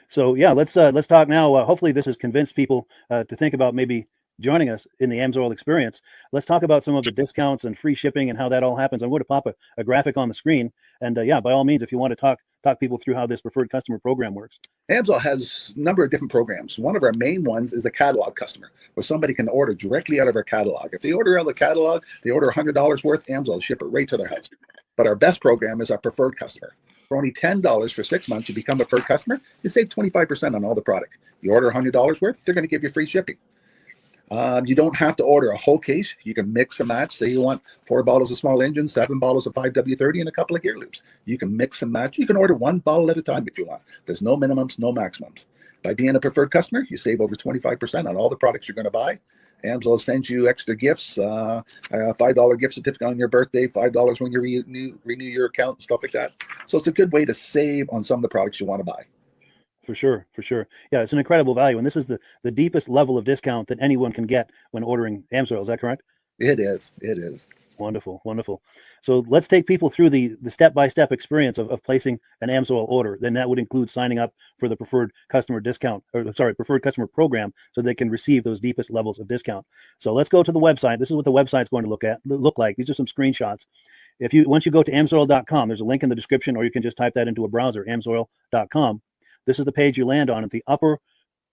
So yeah, let's talk now. Hopefully this has convinced people to think about maybe joining us in the AMSOIL experience. Let's talk about some of the discounts and free shipping and how that all happens. I'm going to pop a graphic on the screen. And yeah, by all means, if you want to talk people through how this preferred customer program works. AMSOIL has a number of different programs. One of our main ones is a catalog customer, where somebody can order directly out of our catalog. If they order out of the catalog, they order $100 worth, AMSOIL will ship it right to their house. But our best program is our preferred customer. For only $10 for 6 months, you become a preferred customer, you save 25% on all the product. You order $100 worth, they're going to give you free shipping. You don't have to order a whole case. You can mix and match. Say you want 4 bottles of small engine, 7 bottles of 5W30, and a couple of gear loops. You can mix and match. You can order 1 bottle at a time if you want. There's no minimums, no maximums. By being a preferred customer, you save over 25% on all the products you're going to buy. AMSOIL sends you extra gifts, $5 gift certificate on your birthday, $5 when you renew your account, and stuff like that. So it's a good way to save on some of the products you want to buy. For sure, for sure. Yeah, it's an incredible value, and this is the deepest level of discount that anyone can get when ordering AMSOIL. Is that correct? It is. It is. Wonderful, wonderful. So let's take people through the step-by-step experience of placing an AMSOIL order. Then that would include signing up for the preferred customer discount, or sorry, preferred customer program, so they can receive those deepest levels of discount. So let's go to the website. This is what the website's going to look like. These are some screenshots. Once you go to amsoil.com, there's a link in the description, or you can just type that into a browser, amsoil.com. This is the page you land on. At the upper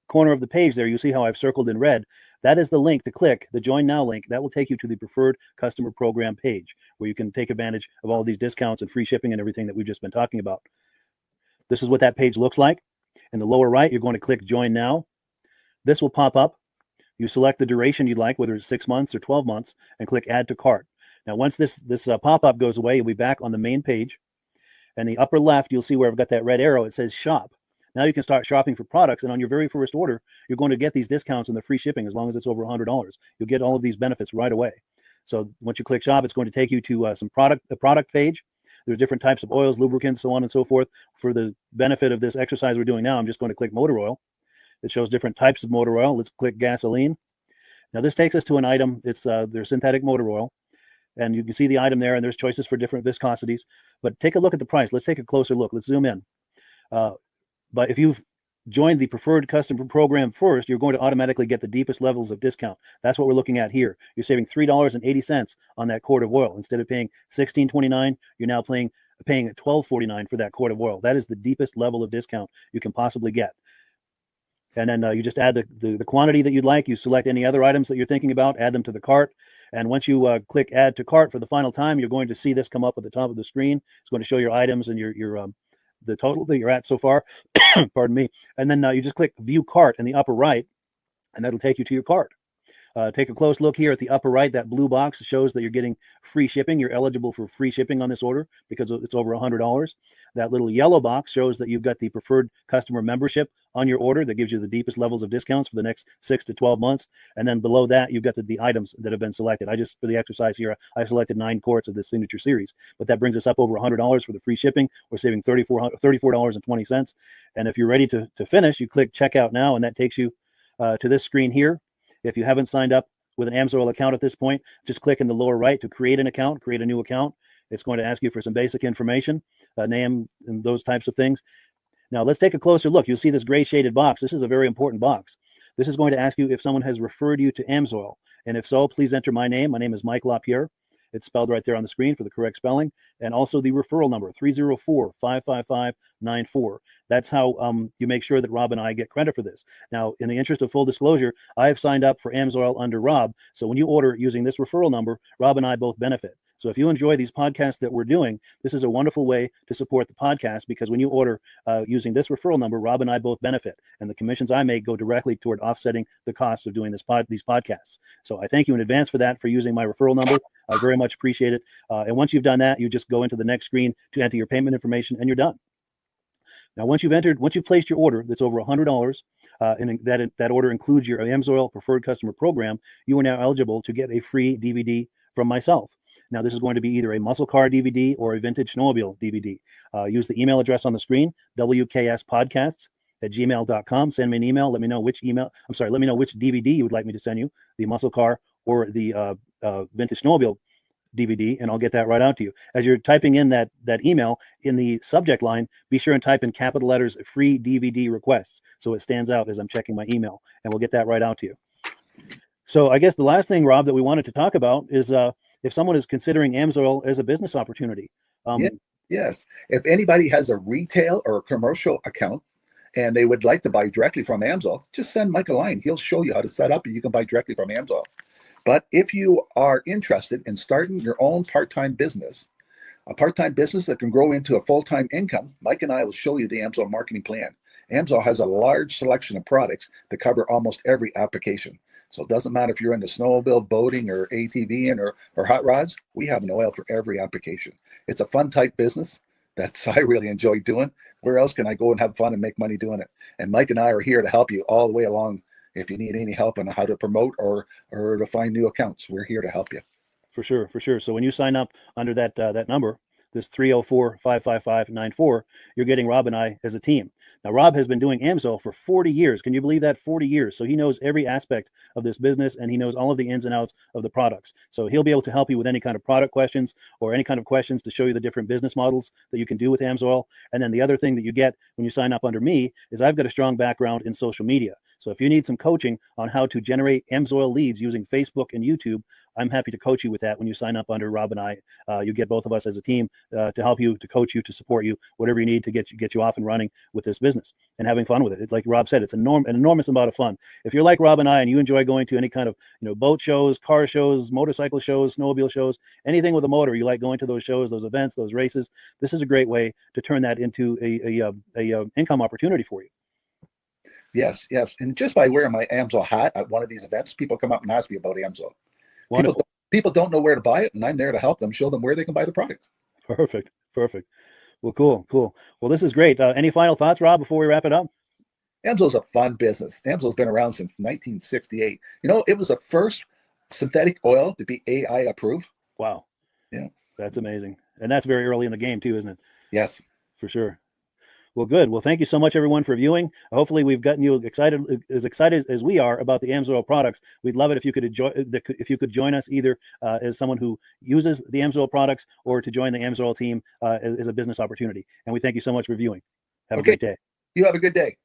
corner of the page there, you see how I've circled in red. That is the link to click, the Join Now link. That will take you to the preferred customer program page, where you can take advantage of all these discounts and free shipping and everything that we've just been talking about. This is what that page looks like. In the lower right, you're going to click Join Now. This will pop up. You select the duration you'd like, whether it's 6 months or 12 months, and click Add to Cart. Now, once this pop-up goes away, you'll be back on the main page. And the upper left, you'll see where I've got that red arrow. It says Shop. Now you can start shopping for products, and on your very first order, you're going to get these discounts and the free shipping as long as it's over $100. You'll get all of these benefits right away. So once you click Shop, it's going to take you to the product page. There's different types of oils, lubricants, so on and so forth. For the benefit of this exercise we're doing now, I'm just going to click motor oil. It shows different types of motor oil. Let's click gasoline. Now this takes us to an item. It's their synthetic motor oil. And you can see the item there, and there's choices for different viscosities. But take a look at the price. Let's take a closer look. Let's zoom in. But if you've joined the preferred customer program first, you're going to automatically get the deepest levels of discount. That's what we're looking at here. You're saving $3.80 on that quart of oil. Instead of paying $16.29, you're now paying $12.49 for that quart of oil. That is the deepest level of discount you can possibly get. And then you just add the quantity that you'd like. You select any other items that you're thinking about, add them to the cart. And once you click Add to Cart for the final time, you're going to see this come up at the top of the screen. It's going to show your items and your the total that you're at so far. Pardon me. And then you just click View Cart in the upper right, and that'll take you to your cart. Take a close look here at the upper right. That blue box shows that you're getting free shipping. You're eligible for free shipping on this order because it's over $100. That little yellow box shows that you've got the preferred customer membership on your order. That gives you the deepest levels of discounts for the next 6 to 12 months. And then below that, you've got the items that have been selected. For the exercise here, I selected 9 quarts of the signature series, but that brings us up over $100 for the free shipping. We're saving $34.20. And if you're ready to finish, you click Checkout Now, and that takes you to this screen here. If you haven't signed up with an AMSOIL account at this point, just click in the lower right to create an account, create a new account. It's going to ask you for some basic information, name and those types of things. Now let's take a closer look. You'll see this gray shaded box. This is a very important box. This is going to ask you if someone has referred you to AMSOIL. And if so, please enter my name. My name is Mike Kohn. It's spelled right there on the screen for the correct spelling. And also the referral number, 304-555-94. That's how you make sure that Rob and I get credit for this. Now, in the interest of full disclosure, I have signed up for AMSOIL under Rob. So when you order using this referral number, Rob and I both benefit. So if you enjoy these podcasts that we're doing, this is a wonderful way to support the podcast, because when you order using this referral number, Rob and I both benefit, and the commissions I make go directly toward offsetting the cost of doing these podcasts. So I thank you in advance for that, for using my referral number. I very much appreciate it. And once you've done that, you just go into the next screen to enter your payment information, and you're done. Now, once you've placed your order that's over $100, and that order includes your AMSOIL preferred customer program, you are now eligible to get a free DVD from myself. Now, this is going to be either a muscle car DVD or a vintage snowmobile DVD. Use the email address on the screen, wkspodcasts@gmail.com. Send me an email. Let me know which DVD you would like me to send you, the muscle car or the vintage snowmobile DVD, and I'll get that right out to you. As you're typing in that email, in the subject line, be sure and type in capital letters, free DVD requests, so it stands out as I'm checking my email, and we'll get that right out to you. So I guess the last thing, Rob, that we wanted to talk about is if someone is considering AMSOIL as a business opportunity. Yes. If anybody has a retail or a commercial account and they would like to buy directly from AMSOIL, just send Mike a line. He'll show you how to set up, and you can buy directly from AMSOIL. But if you are interested in starting your own part-time business, a part-time business that can grow into a full-time income, Mike and I will show you the AMSOIL marketing plan. AMSOIL has a large selection of products that cover almost every application. So it doesn't matter if you're into snowmobile, boating, or ATVing, or hot rods. We have an oil for every application. It's a fun type business that I really enjoy doing. Where else can I go and have fun and make money doing it? And Mike and I are here to help you all the way along. If you need any help on how to promote or to find new accounts, we're here to help you. For sure. So when you sign up under that number, this 304-555-94, you're getting Rob and I as a team. Now, Rob has been doing AMSOIL for 40 years. Can you believe that? 40 years. So he knows every aspect of this business, and he knows all of the ins and outs of the products. So he'll be able to help you with any kind of product questions or any kind of questions to show you the different business models that you can do with AMSOIL. And then the other thing that you get when you sign up under me is I've got a strong background in social media. So if you need some coaching on how to generate AMSOIL leads using Facebook and YouTube, I'm happy to coach you with that when you sign up under Rob and I. You get both of us as a team to help you, to coach you, to support you, whatever you need to get you off and running with this business and having fun with it. Like Rob said, it's an enormous amount of fun. If you're like Rob and I and you enjoy going to any kind of boat shows, car shows, motorcycle shows, snowmobile shows, anything with a motor, you like going to those shows, those events, those races, this is a great way to turn that into a income opportunity for you. Yes. And just by wearing my AMSOIL hat at one of these events, people come up and ask me about AMSOIL. People don't know where to buy it, and I'm there to help them, show them where they can buy the product. Perfect. Well, cool. Well, this is great. Any final thoughts, Rob, before we wrap it up? AMSOIL's a fun business. AMSOIL's been around since 1968. It was the first synthetic oil to be AI approved. Wow. Yeah. That's amazing. And that's very early in the game too, isn't it? Yes. For sure. Well, good. Well, thank you so much, everyone, for viewing. Hopefully, we've gotten you excited as we are about the AMSOIL products. We'd love it if you could join us either as someone who uses the AMSOIL products or to join the AMSOIL team as a business opportunity. And we thank you so much for viewing. Have a great day. You have a good day.